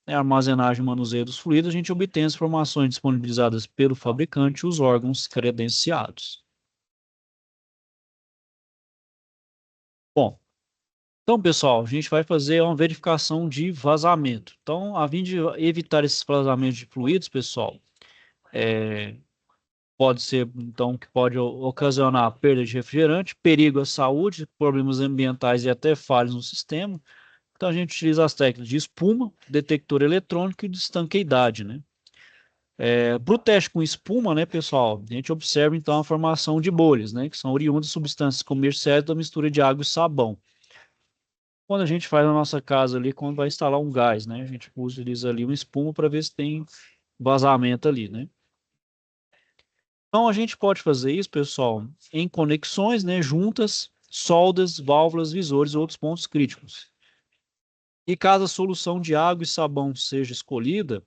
né, armazenagem e manuseio dos fluidos, a gente obtém as informações disponibilizadas pelo fabricante e os órgãos credenciados. Bom, então, pessoal, a gente vai fazer uma verificação de vazamento. Então, a fim de evitar esses vazamentos de fluidos, pessoal, pode ser, então, que pode ocasionar perda de refrigerante, perigo à saúde, problemas ambientais e até falhas no sistema. Então, a gente utiliza as técnicas de espuma, detector eletrônico e de estanqueidade, né? Para o teste com espuma, né, pessoal, a gente observa então a formação de bolhas, né, que são oriundas de substâncias comerciais da mistura de água e sabão. Quando a gente faz na nossa casa ali, quando vai instalar um gás, né, a gente utiliza ali uma espuma para ver se tem vazamento ali, né. Então a gente pode fazer isso, pessoal, em conexões, né, juntas, soldas, válvulas, visores e outros pontos críticos. E caso a solução de água e sabão seja escolhida,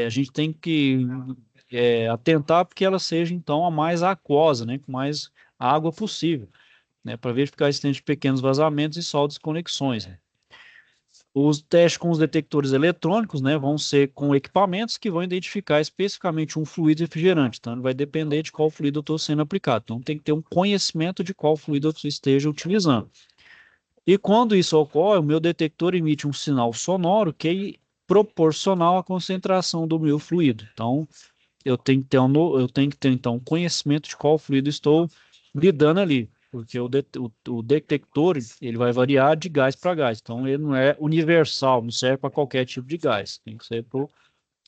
a gente tem que atentar porque ela seja, então, a mais aquosa, né, com mais água possível, né, para verificar a existência de pequenos vazamentos e só desconexões, né. Os testes com os detectores eletrônicos, né, vão ser com equipamentos que vão identificar especificamente um fluido refrigerante, então vai depender de qual fluido eu estou sendo aplicado, então tem que ter um conhecimento de qual fluido eu esteja utilizando. E quando isso ocorre, o meu detector emite um sinal sonoro que é proporcional à concentração do meu fluido. Então, eu tenho que ter então conhecimento de qual fluido estou lidando ali, porque o detector ele vai variar de gás para gás, então ele não é universal, não serve para qualquer tipo de gás, tem que ser para o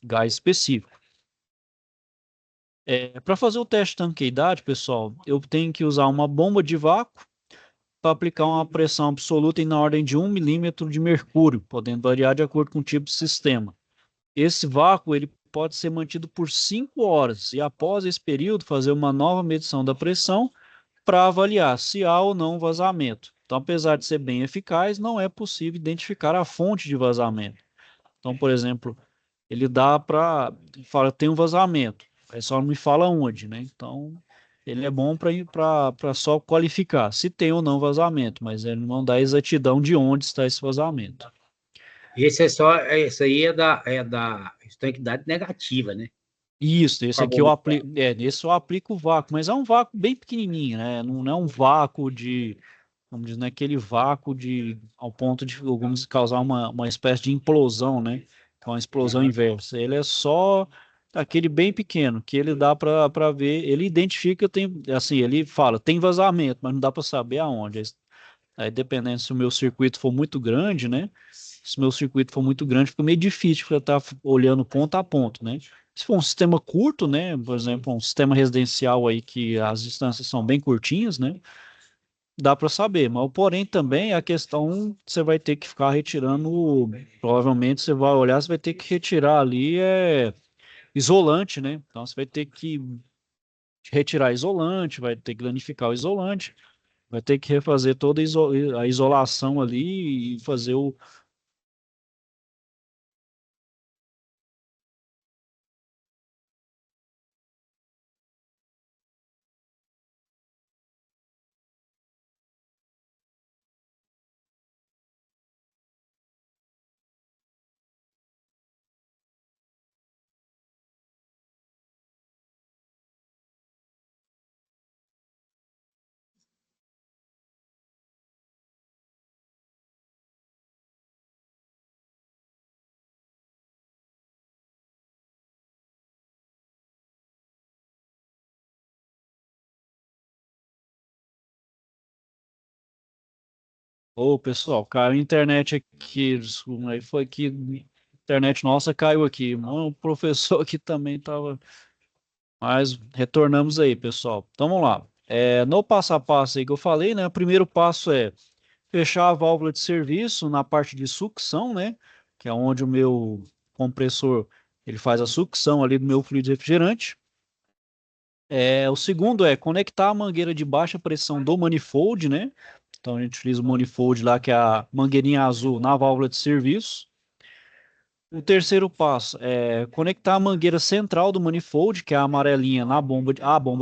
gás específico. Para fazer o teste de tanqueidade, pessoal, eu tenho que usar uma bomba de vácuo para aplicar uma pressão absoluta em na ordem de 1 milímetro de mercúrio, podendo variar de acordo com o tipo de sistema. Esse vácuo ele pode ser mantido por 5 horas e após esse período fazer uma nova medição da pressão para avaliar se há ou não vazamento. Então, apesar de ser bem eficaz, não é possível identificar a fonte de vazamento. Então, por exemplo, ele dá para fala tem um vazamento, aí só não me fala onde, né? Então, ele é bom para só qualificar se tem ou não vazamento, mas ele não dá exatidão de onde está esse vazamento. Esse aí é da estanquidade negativa, né? Isso, esse Pra aqui eu bomba. aplico, nesse eu aplico o vácuo, mas é um vácuo bem pequenininho, né? Não é um vácuo de, vamos dizer, não é aquele vácuo de, ao ponto de, vamos causar uma espécie de implosão, né? Que é uma explosão Aham. inversa. Ele é só aquele bem pequeno, que ele dá para ver, ele identifica, tem, assim, ele fala, tem vazamento, mas não dá para saber aonde. Aí, dependendo se o meu circuito for muito grande, né? Se o meu circuito for muito grande, fica meio difícil para estar olhando ponto a ponto, né? Se for um sistema curto, né? Por exemplo, um sistema residencial aí que as distâncias são bem curtinhas, né? Dá para saber, mas porém também a questão você vai ter que ficar retirando, provavelmente você vai olhar, você vai ter que retirar ali isolante, né? Então você vai ter que retirar isolante, vai ter que danificar o isolante, vai ter que refazer toda a isolação ali e fazer o Ô, pessoal, caiu a internet aqui. Aí foi que a internet nossa caiu aqui. O professor aqui também estava. Mas retornamos aí, pessoal. Então vamos lá. No passo a passo aí que eu falei, né? O primeiro passo é fechar a válvula de serviço na parte de sucção, né? Que é onde o meu compressor ele faz a sucção ali do meu fluido refrigerante. O segundo é conectar a mangueira de baixa pressão do manifold, né? Então a gente utiliza o manifold lá, que é a mangueirinha azul, na válvula de serviço. O terceiro passo é conectar a mangueira central do manifold, que é a amarelinha, na bomba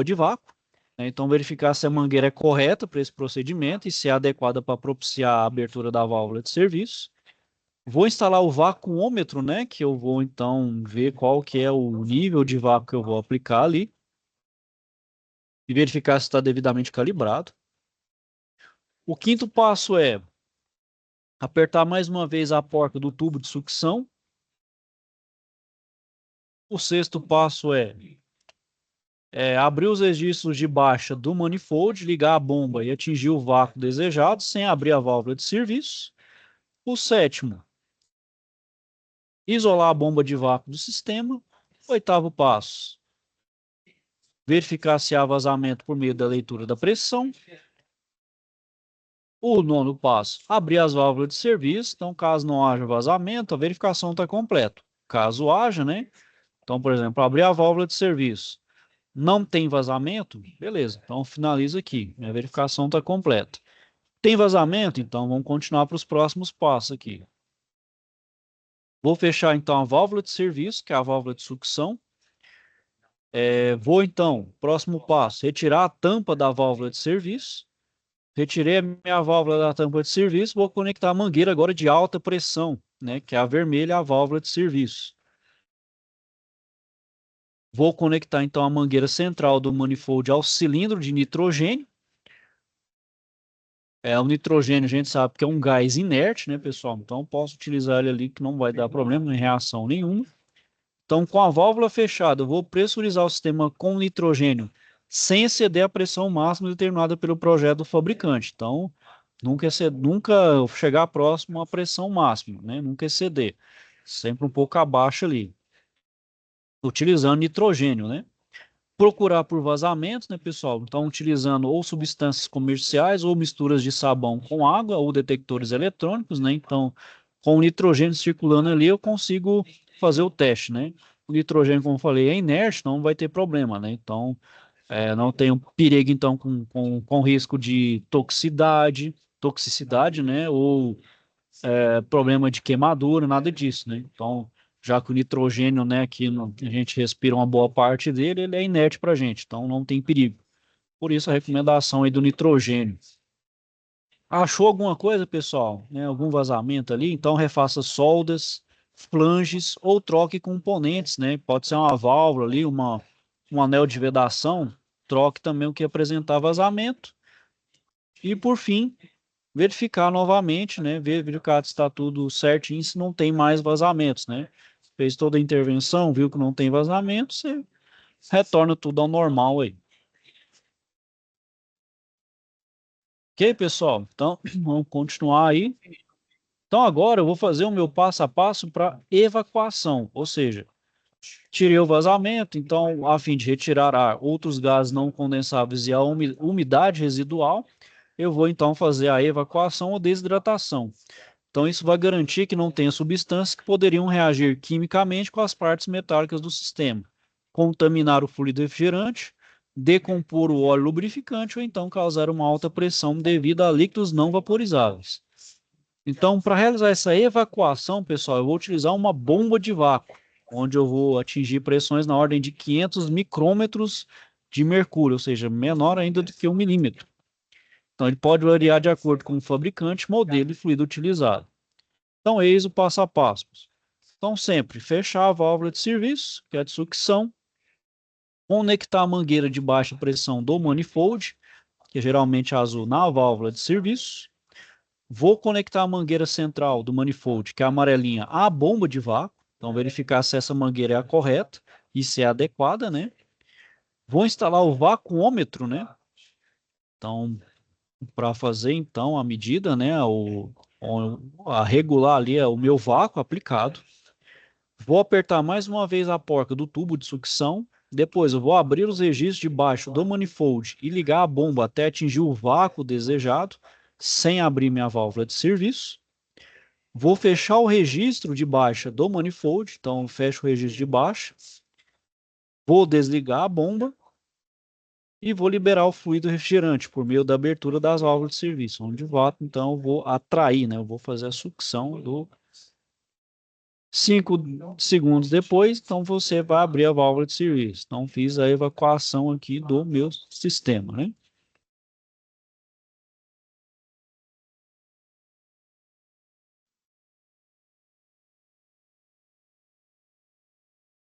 de vácuo, né? Então verificar se a mangueira é correta para esse procedimento e se é adequada para propiciar a abertura da válvula de serviço. Vou instalar o vacuômetro, né? Que eu vou então ver qual que é o nível de vácuo que eu vou aplicar ali e verificar se está devidamente calibrado. O quinto passo é apertar mais uma vez a porca do tubo de sucção. O sexto passo é abrir os registros de baixa do manifold, ligar a bomba e atingir o vácuo desejado sem abrir a válvula de serviço. O sétimo, isolar a bomba de vácuo do sistema. Oitavo passo, verificar se há vazamento por meio da leitura da pressão. O nono passo, abrir as válvulas de serviço. Então, caso não haja vazamento, a verificação está completa. Caso haja, né? Então, por exemplo, abrir a válvula de serviço. Não tem vazamento? Beleza, então finaliza aqui. Minha verificação está completa. Tem vazamento? Então vamos continuar para os próximos passos aqui. Vou fechar então a válvula de serviço, que é a válvula de sucção. Vou então, próximo passo, retirar a tampa da válvula de serviço. Retirei a minha válvula da tampa de serviço, vou conectar a mangueira agora de alta pressão, né, que é a vermelha, a válvula de serviço. Vou conectar então a mangueira central do manifold ao cilindro de nitrogênio. O nitrogênio a gente sabe que é um gás inerte, né, pessoal? Então posso utilizar ele ali que não vai dar problema, nem reação nenhuma. Então, com a válvula fechada, eu vou pressurizar o sistema com nitrogênio sem exceder a pressão máxima determinada pelo projeto do fabricante. Então, nunca chegar próximo à pressão máxima, né? Nunca exceder. Sempre um pouco abaixo ali. Utilizando nitrogênio, né? Procurar por vazamentos, né, pessoal? Então, utilizando ou substâncias comerciais ou misturas de sabão com água ou detectores eletrônicos, né? Então, com o nitrogênio circulando ali, eu consigo fazer o teste, né? O nitrogênio, como eu falei, é inerte, não vai ter problema, né? Então, não tem um perigo, então, com risco de toxicidade, né? Ou problema de queimadura, nada disso, né? Então, já que o nitrogênio, né, a gente respira uma boa parte dele, ele é inerte para a gente, então não tem perigo. Por isso a recomendação aí do nitrogênio. Achou alguma coisa, pessoal? Né, algum vazamento ali? Então refaça soldas, flanges ou troque componentes, né? Pode ser uma válvula ali, um anel de vedação, troque também o que apresentar vazamento. E por fim, verificar novamente, né? Verificar se está tudo certinho, se não tem mais vazamentos, né? Fez toda a intervenção, viu que não tem vazamento, você retorna tudo ao normal aí. Ok, pessoal? Então, vamos continuar aí. Então, agora eu vou fazer o meu passo a passo para evacuação, ou seja, tirei o vazamento, então, a fim de retirar ar, outros gases não condensáveis e a umidade residual, eu vou então fazer a evacuação ou desidratação. Então, isso vai garantir que não tenha substâncias que poderiam reagir quimicamente com as partes metálicas do sistema, contaminar o fluido refrigerante, decompor o óleo lubrificante ou então causar uma alta pressão devido a líquidos não vaporizáveis. Então, para realizar essa evacuação, pessoal, eu vou utilizar uma bomba de vácuo, onde eu vou atingir pressões na ordem de 500 micrômetros de mercúrio, ou seja, menor ainda do que 1 milímetro. Então, ele pode variar de acordo com o fabricante, modelo e fluido utilizado. Então, eis o passo a passo. Então, sempre fechar a válvula de serviço, que é de sucção, conectar a mangueira de baixa pressão do manifold, que é geralmente azul, na válvula de serviço. Vou conectar a mangueira central do manifold, que é a amarelinha, à bomba de vácuo. Então, verificar se essa mangueira é a correta e se é adequada, né? Vou instalar o vacuômetro, né? Então, para fazer então a medida, né, a regular ali o meu vácuo aplicado. Vou apertar mais uma vez a porca do tubo de sucção. Depois eu vou abrir os registros de baixo do manifold e ligar a bomba até atingir o vácuo desejado, sem abrir minha válvula de serviço. Vou fechar o registro de baixa do manifold, então fecho o registro de baixa. Vou desligar a bomba e vou liberar o fluido refrigerante por meio da abertura das válvulas de serviço, onde vácuo, então eu vou atrair, né? Eu vou fazer a sucção do 5 segundos depois, então você vai abrir a válvula de serviço. Então fiz a evacuação aqui do meu sistema, né?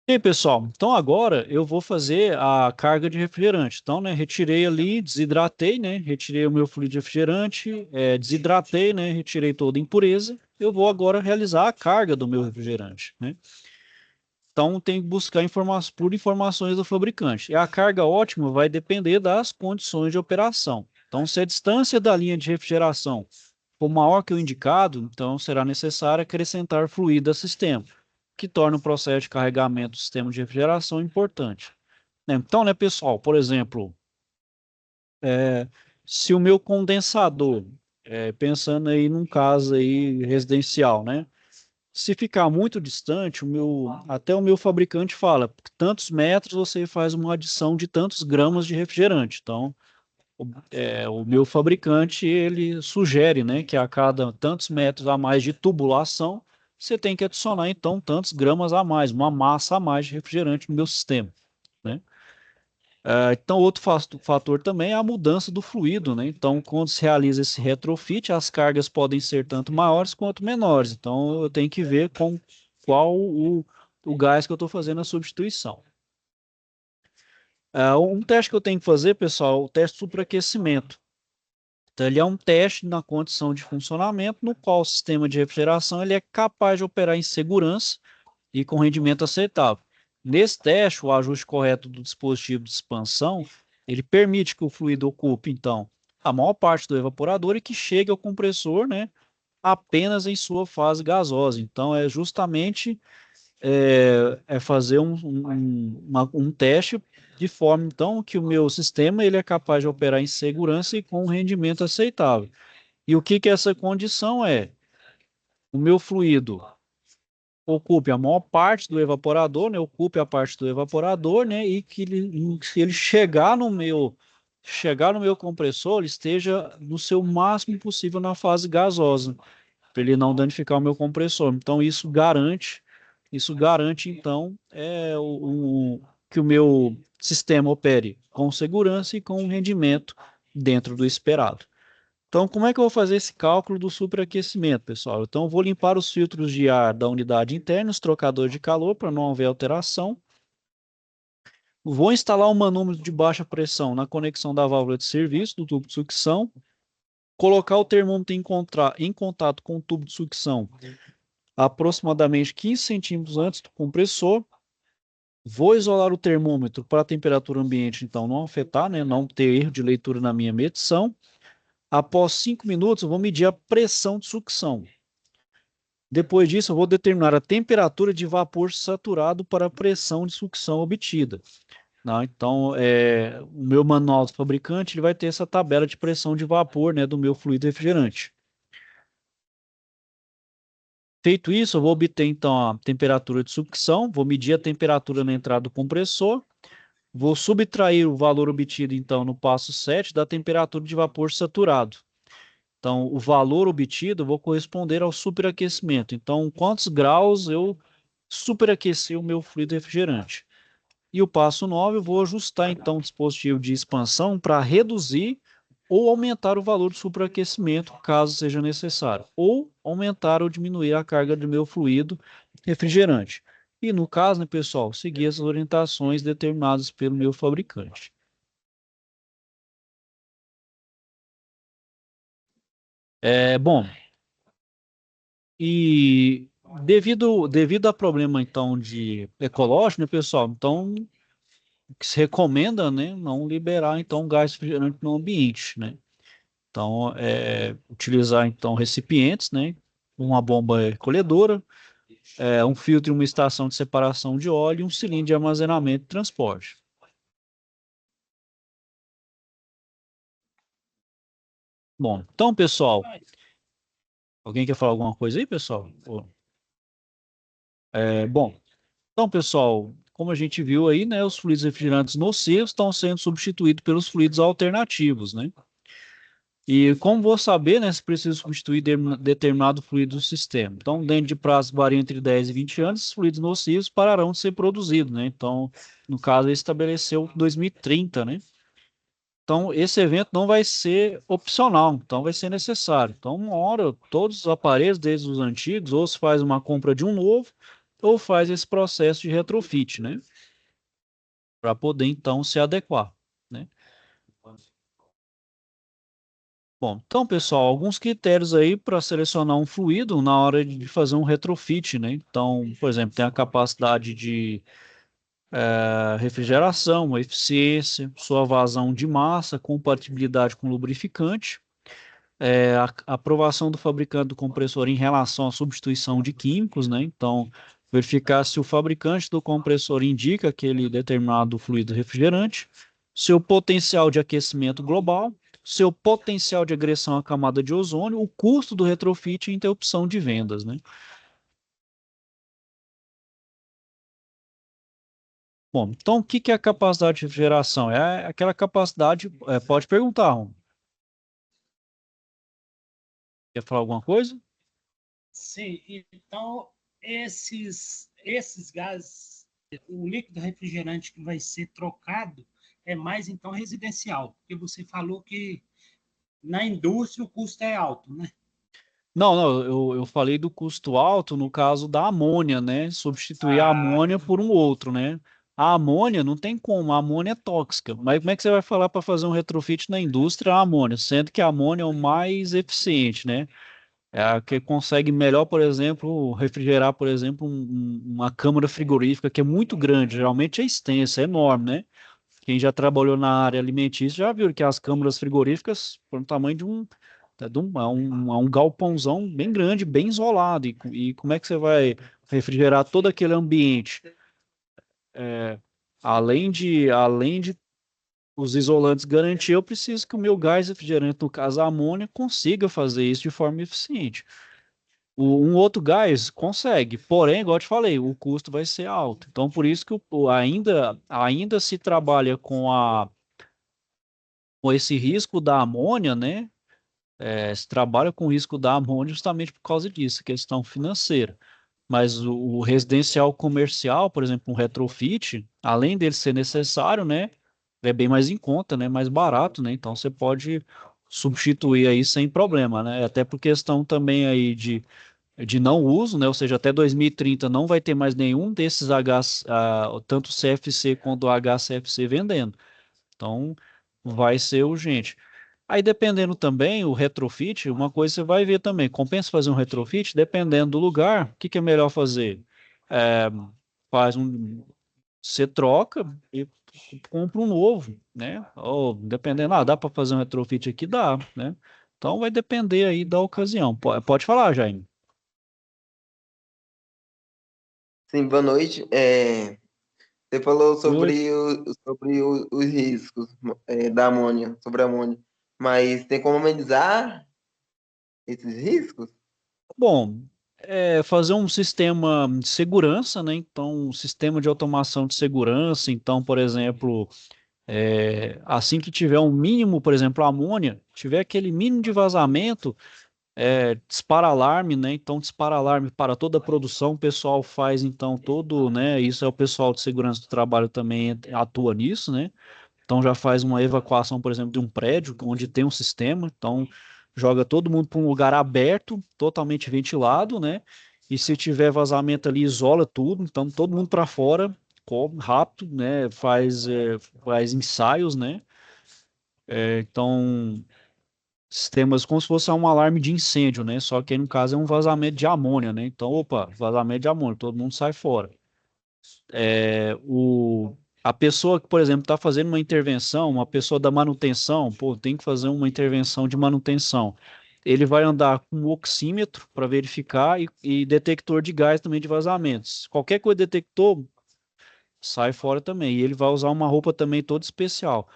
E aí, pessoal, então agora eu vou fazer a carga de refrigerante. Então, né, retirei ali, desidratei, né, retirei o meu fluido de refrigerante, desidratei, né, retirei toda a impureza. Eu vou agora realizar a carga do meu refrigerante, né? Então, tem que buscar por informações do fabricante. E a carga ótima vai depender das condições de operação. Então, se a distância da linha de refrigeração for maior que o indicado, então será necessário acrescentar fluido ao sistema, que torna o processo de carregamento do sistema de refrigeração importante. Então, né, pessoal, por exemplo, se o meu condensador, pensando aí num caso aí residencial, né, se ficar muito distante, até o meu fabricante fala, tantos metros você faz uma adição de tantos gramas de refrigerante. Então, o meu fabricante, ele sugere, né, que a cada tantos metros a mais de tubulação, você tem que adicionar, então, tantos gramas a mais, uma massa a mais de refrigerante no meu sistema, né? Então, outro fator também é a mudança do fluido, né? Então, quando se realiza esse retrofit, as cargas podem ser tanto maiores quanto menores. Então, eu tenho que ver com qual o gás que eu estou fazendo a substituição. Um teste que eu tenho que fazer, pessoal, é o teste de superaquecimento. Então, ele é um teste na condição de funcionamento, no qual o sistema de refrigeração ele é capaz de operar em segurança e com rendimento aceitável. Nesse teste, o ajuste correto do dispositivo de expansão, ele permite que o fluido ocupe, então, a maior parte do evaporador e que chegue ao compressor, né, apenas em sua fase gasosa. Então, é justamente fazer um teste de forma, então, que o meu sistema ele é capaz de operar em segurança e com um rendimento aceitável. E o que que essa condição é? O meu fluido ocupe a maior parte do evaporador, né? Ocupe a parte do evaporador, né? E que se ele chegar no meu compressor, ele esteja no seu máximo possível na fase gasosa, para ele não danificar o meu compressor. Então isso garante então que o meu sistema opere com segurança e com um rendimento dentro do esperado. Então, como é que eu vou fazer esse cálculo do superaquecimento, pessoal? Então, eu vou limpar os filtros de ar da unidade interna, os trocadores de calor, para não haver alteração. Vou instalar um manômetro de baixa pressão na conexão da válvula de serviço do tubo de sucção. Colocar o termômetro em contato com o tubo de sucção aproximadamente 15 centímetros antes do compressor. Vou isolar o termômetro para a temperatura ambiente, então não afetar, né, não ter erro de leitura na minha medição. Após 5 minutos, eu vou medir a pressão de sucção. Depois disso, eu vou determinar a temperatura de vapor saturado para a pressão de sucção obtida. Né? Então, o meu manual do fabricante ele vai ter essa tabela de pressão de vapor, né, do meu fluido refrigerante. Feito isso, eu vou obter então a temperatura de sucção, vou medir a temperatura na entrada do compressor, vou subtrair o valor obtido então no passo 7 da temperatura de vapor saturado. Então, o valor obtido vou corresponder ao superaquecimento. Então, quantos graus eu superaqueci o meu fluido refrigerante. E o passo 9, eu vou ajustar então o dispositivo de expansão para reduzir ou aumentar o valor do superaquecimento, caso seja necessário, ou aumentar ou diminuir a carga do meu fluido refrigerante. E no caso, né, pessoal, seguir as orientações determinadas pelo meu fabricante. Bom, e devido a problema então de ecológico, né, pessoal, então o que se recomenda, né, não liberar então gás refrigerante no ambiente, né? Então, utilizar então recipientes, né? Uma bomba recolhedora, um filtro e uma estação de separação de óleo e um cilindro de armazenamento e transporte. Bom, então, pessoal, alguém quer falar alguma coisa aí, pessoal? Bom, então, pessoal, como a gente viu aí, né, os fluidos refrigerantes nocivos estão sendo substituídos pelos fluidos alternativos, né? E como vou saber, né, se preciso substituir determinado fluido do sistema? Então, dentro de prazo que varia entre 10 e 20 anos, os fluidos nocivos pararão de ser produzidos, né? Então, no caso, ele estabeleceu 2030, né? Então, esse evento não vai ser opcional, então vai ser necessário. Então, uma hora, todos os aparelhos, desde os antigos, ou se faz uma compra de um novo, ou faz esse processo de retrofit, né? Para poder, então, se adequar, né? Bom, então, pessoal, alguns critérios aí para selecionar um fluido na hora de fazer um retrofit, né? Então, por exemplo, tem a capacidade de refrigeração, eficiência, sua vazão de massa, compatibilidade com lubrificante, a aprovação do fabricante do compressor em relação à substituição de químicos, né? Então, verificar se o fabricante do compressor indica aquele determinado fluido refrigerante, seu potencial de aquecimento global, seu potencial de agressão à camada de ozônio, o custo do retrofit e interrupção de vendas, né? Bom, então o que que é a capacidade de refrigeração? É aquela capacidade, pode perguntar, Rom. Quer falar alguma coisa? Sim, então esses gases, o líquido refrigerante que vai ser trocado é mais então residencial, porque você falou que na indústria o custo é alto, né? Não, não, eu falei do custo alto no caso da amônia, né? Substituir a amônia por um outro, né? A amônia não tem como, a amônia é tóxica. Mas como é que você vai falar para fazer um retrofit na indústria a amônia, sendo que a amônia é o mais eficiente, né? É a que consegue melhor, por exemplo, refrigerar, por exemplo, uma câmara frigorífica que é muito grande, geralmente é extensa, é enorme, né? Quem já trabalhou na área alimentícia já viu que as câmaras frigoríficas foram do tamanho de um galpãozão bem grande, bem isolado. E como é que você vai refrigerar todo aquele ambiente? Além de os isolantes garantir, eu preciso que o meu gás refrigerante, no caso a amônia, consiga fazer isso de forma eficiente. Um outro gás consegue, porém, igual eu te falei, o custo vai ser alto. Então, por isso que ainda se trabalha com esse risco da amônia, né? Se trabalha com o risco da amônia justamente por causa disso, questão financeira. Mas o residencial comercial, por exemplo, um retrofit, além dele ser necessário, né? É bem mais em conta, né? Mais barato, né? Então você pode substituir aí sem problema, né? Até por questão também aí de não uso, né? Ou seja, até 2030 não vai ter mais nenhum desses tanto CFC quanto HCFC vendendo. Então, vai ser urgente. Aí, dependendo também, o retrofit, uma coisa você vai ver também, compensa fazer um retrofit, dependendo do lugar, o que que é melhor fazer? É, faz um, você troca e compra um novo, né? Ou dependendo, dá para fazer um retrofit aqui? Dá, né? Então, vai depender aí da ocasião. Pode falar, Jaime. Sim, boa noite. Você falou Boa noite. os riscos da amônia, sobre a amônia, mas tem como amenizar esses riscos? Bom, fazer um sistema de segurança, né? Então, um sistema de automação de segurança. Então, por exemplo, assim que tiver um mínimo, por exemplo, amônia, tiver aquele mínimo de vazamento, dispara alarme, né? Então, dispara alarme para toda a produção. O pessoal faz, então, todo, né? Isso é o pessoal de segurança do trabalho também atua nisso, né? Então já faz uma evacuação, por exemplo, de um prédio onde tem um sistema. Então joga todo mundo para um lugar aberto, totalmente ventilado, né? E se tiver vazamento ali, isola tudo. Então todo mundo para fora, cobre rápido, né? Faz ensaios, né? Então sistemas como se fosse um alarme de incêndio, né? Só que aí, no caso é um vazamento de amônia, né? Então, opa, vazamento de amônia, todo mundo sai fora. A pessoa que, por exemplo, está fazendo uma intervenção, uma pessoa da manutenção, pô, tem que fazer uma intervenção de manutenção. Ele vai andar com um oxímetro para verificar e detector de gás também de vazamentos. Qualquer coisa detectou, sai fora também. E ele vai usar uma roupa também toda especial.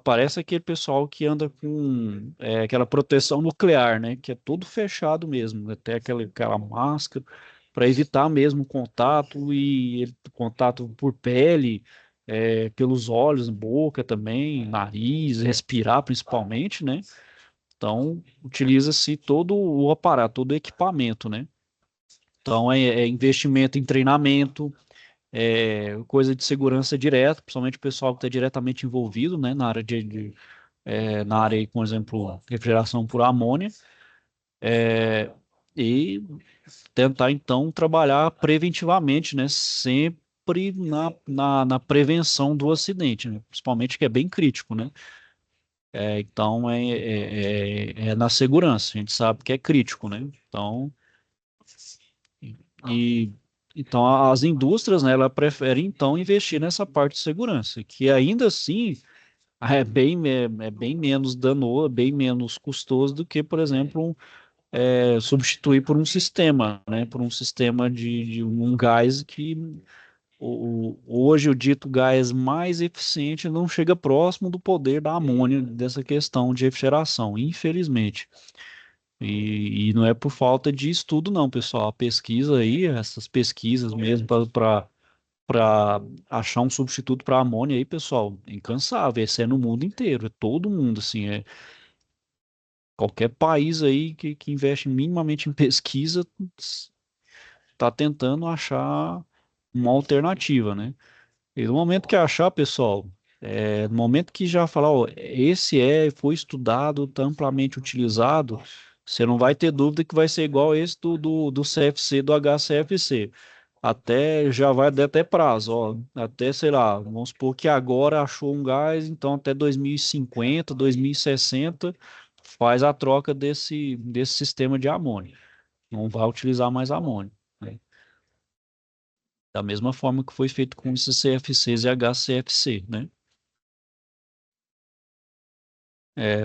Parece aquele pessoal que anda com aquela proteção nuclear, né? Que é todo fechado mesmo, até aquela máscara, para evitar mesmo contato contato por pele, pelos olhos, boca também, nariz, respirar principalmente, né? Então, utiliza-se todo o aparato, todo o equipamento, né? Então, é investimento em treinamento, coisa de segurança direta, principalmente o pessoal que está diretamente envolvido, né, na área na área, aí, por exemplo, refrigeração por amônia, e tentar, então, trabalhar preventivamente, né, sempre na prevenção do acidente, né, principalmente que é bem crítico, né, então é na segurança, a gente sabe que é crítico, né, então, e então as indústrias, né, ela prefere então investir nessa parte de segurança, que ainda assim é bem menos danoso, bem menos custoso do que, por exemplo, substituir por um sistema, né? Por um sistema de um gás que hoje o dito gás mais eficiente não chega próximo do poder da amônia dessa questão de refrigeração, infelizmente. E não é por falta de estudo, não, pessoal. A pesquisa aí, essas pesquisas mesmo para achar um substituto para amônia aí, pessoal, incansável. Esse é no mundo inteiro, é todo mundo, assim, qualquer país aí que investe minimamente em pesquisa está tentando achar uma alternativa, né? E no momento que achar, pessoal, no momento que já falar, ó, foi estudado, tá amplamente utilizado, você não vai ter dúvida que vai ser igual esse do CFC, do HCFC. Até já vai dar até prazo, ó, até, sei lá, vamos supor que agora achou um gás, então até 2050, 2060, faz a troca desse sistema de amônia. Não vai utilizar mais amônia, né? Da mesma forma que foi feito com esses CFCs e HCFC, né?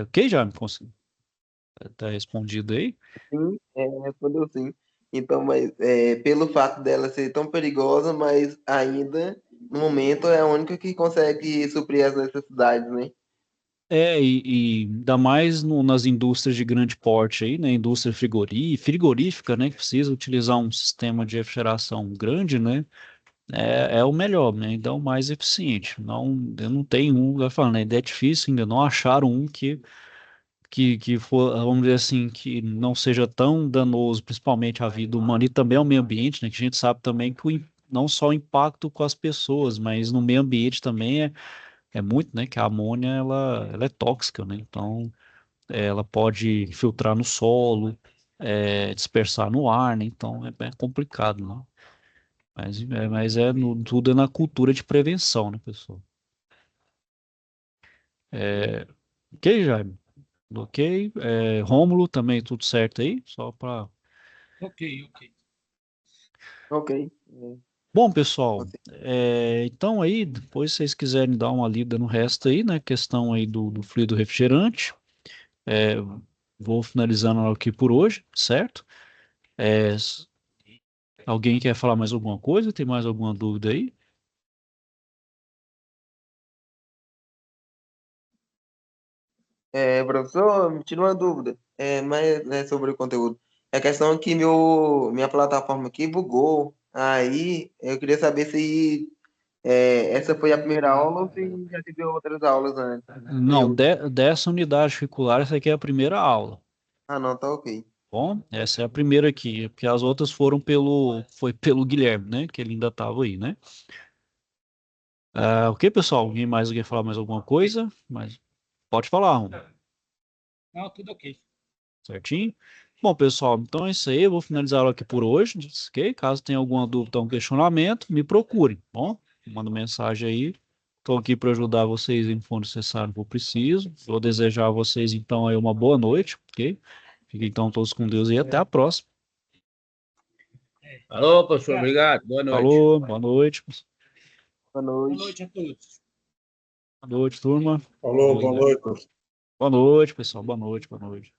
Ok, já me consegui. Tá respondido aí? Sim, respondeu sim. Então, mas pelo fato dela ser tão perigosa, mas ainda, no momento, é a única que consegue suprir as necessidades, né? E ainda mais nas indústrias de grande porte aí, né? Indústria frigorífica, né? Que precisa utilizar um sistema de refrigeração grande, né? É o melhor, né? Então, o mais eficiente. Não, eu não tenho um, eu falo, né? É difícil ainda não acharam um que for, vamos dizer assim, que não seja tão danoso, principalmente à vida humana e também ao meio ambiente, né? Que a gente sabe também que não só o impacto com as pessoas, mas no meio ambiente também é muito, né? Que a amônia, ela é tóxica, né? Então, ela pode filtrar no solo, dispersar no ar, né? Então, é complicado, né? Tudo é na cultura de prevenção, né, pessoal? Ok, Jaime? Ok. Rômulo também, tudo certo aí? Só para. Ok, ok. Ok. Bom, pessoal, Você- então aí, depois se vocês quiserem dar uma lida no resto aí, né? Questão aí do fluido refrigerante. é, Vou finalizando aqui por hoje, certo? É, s- Alguém quer falar mais alguma coisa? Tem mais alguma dúvida aí? Professor, me tira uma dúvida, mas sobre o conteúdo. A questão é que minha plataforma aqui bugou, aí eu queria saber se essa foi a primeira aula ou se já teve outras aulas antes. Não, dessa unidade curricular, essa aqui é a primeira aula. Ah, não, tá ok. Bom, essa é a primeira aqui, porque as outras foi pelo Guilherme, né? Que ele ainda estava aí, né? Ok, pessoal, alguém mais quer falar mais alguma coisa? Mas pode falar, Não, tudo ok. certinho? Bom, pessoal, então é isso aí. Eu vou finalizar ela aqui por hoje, ok? Caso tenha alguma dúvida ou um questionamento, me procure, bom? Manda mensagem aí. Estou aqui para ajudar vocês em for necessário, for preciso. Vou desejar a vocês, então, aí uma boa noite, ok? Fiquem então todos com Deus e até a próxima. Alô, professor, Obrigado. obrigado. Boa noite. Falou, boa noite. Boa Boa noite. noite a todos. Boa noite, turma. Falou, boa noite. Boa noite, pessoal. Boa noite, boa noite.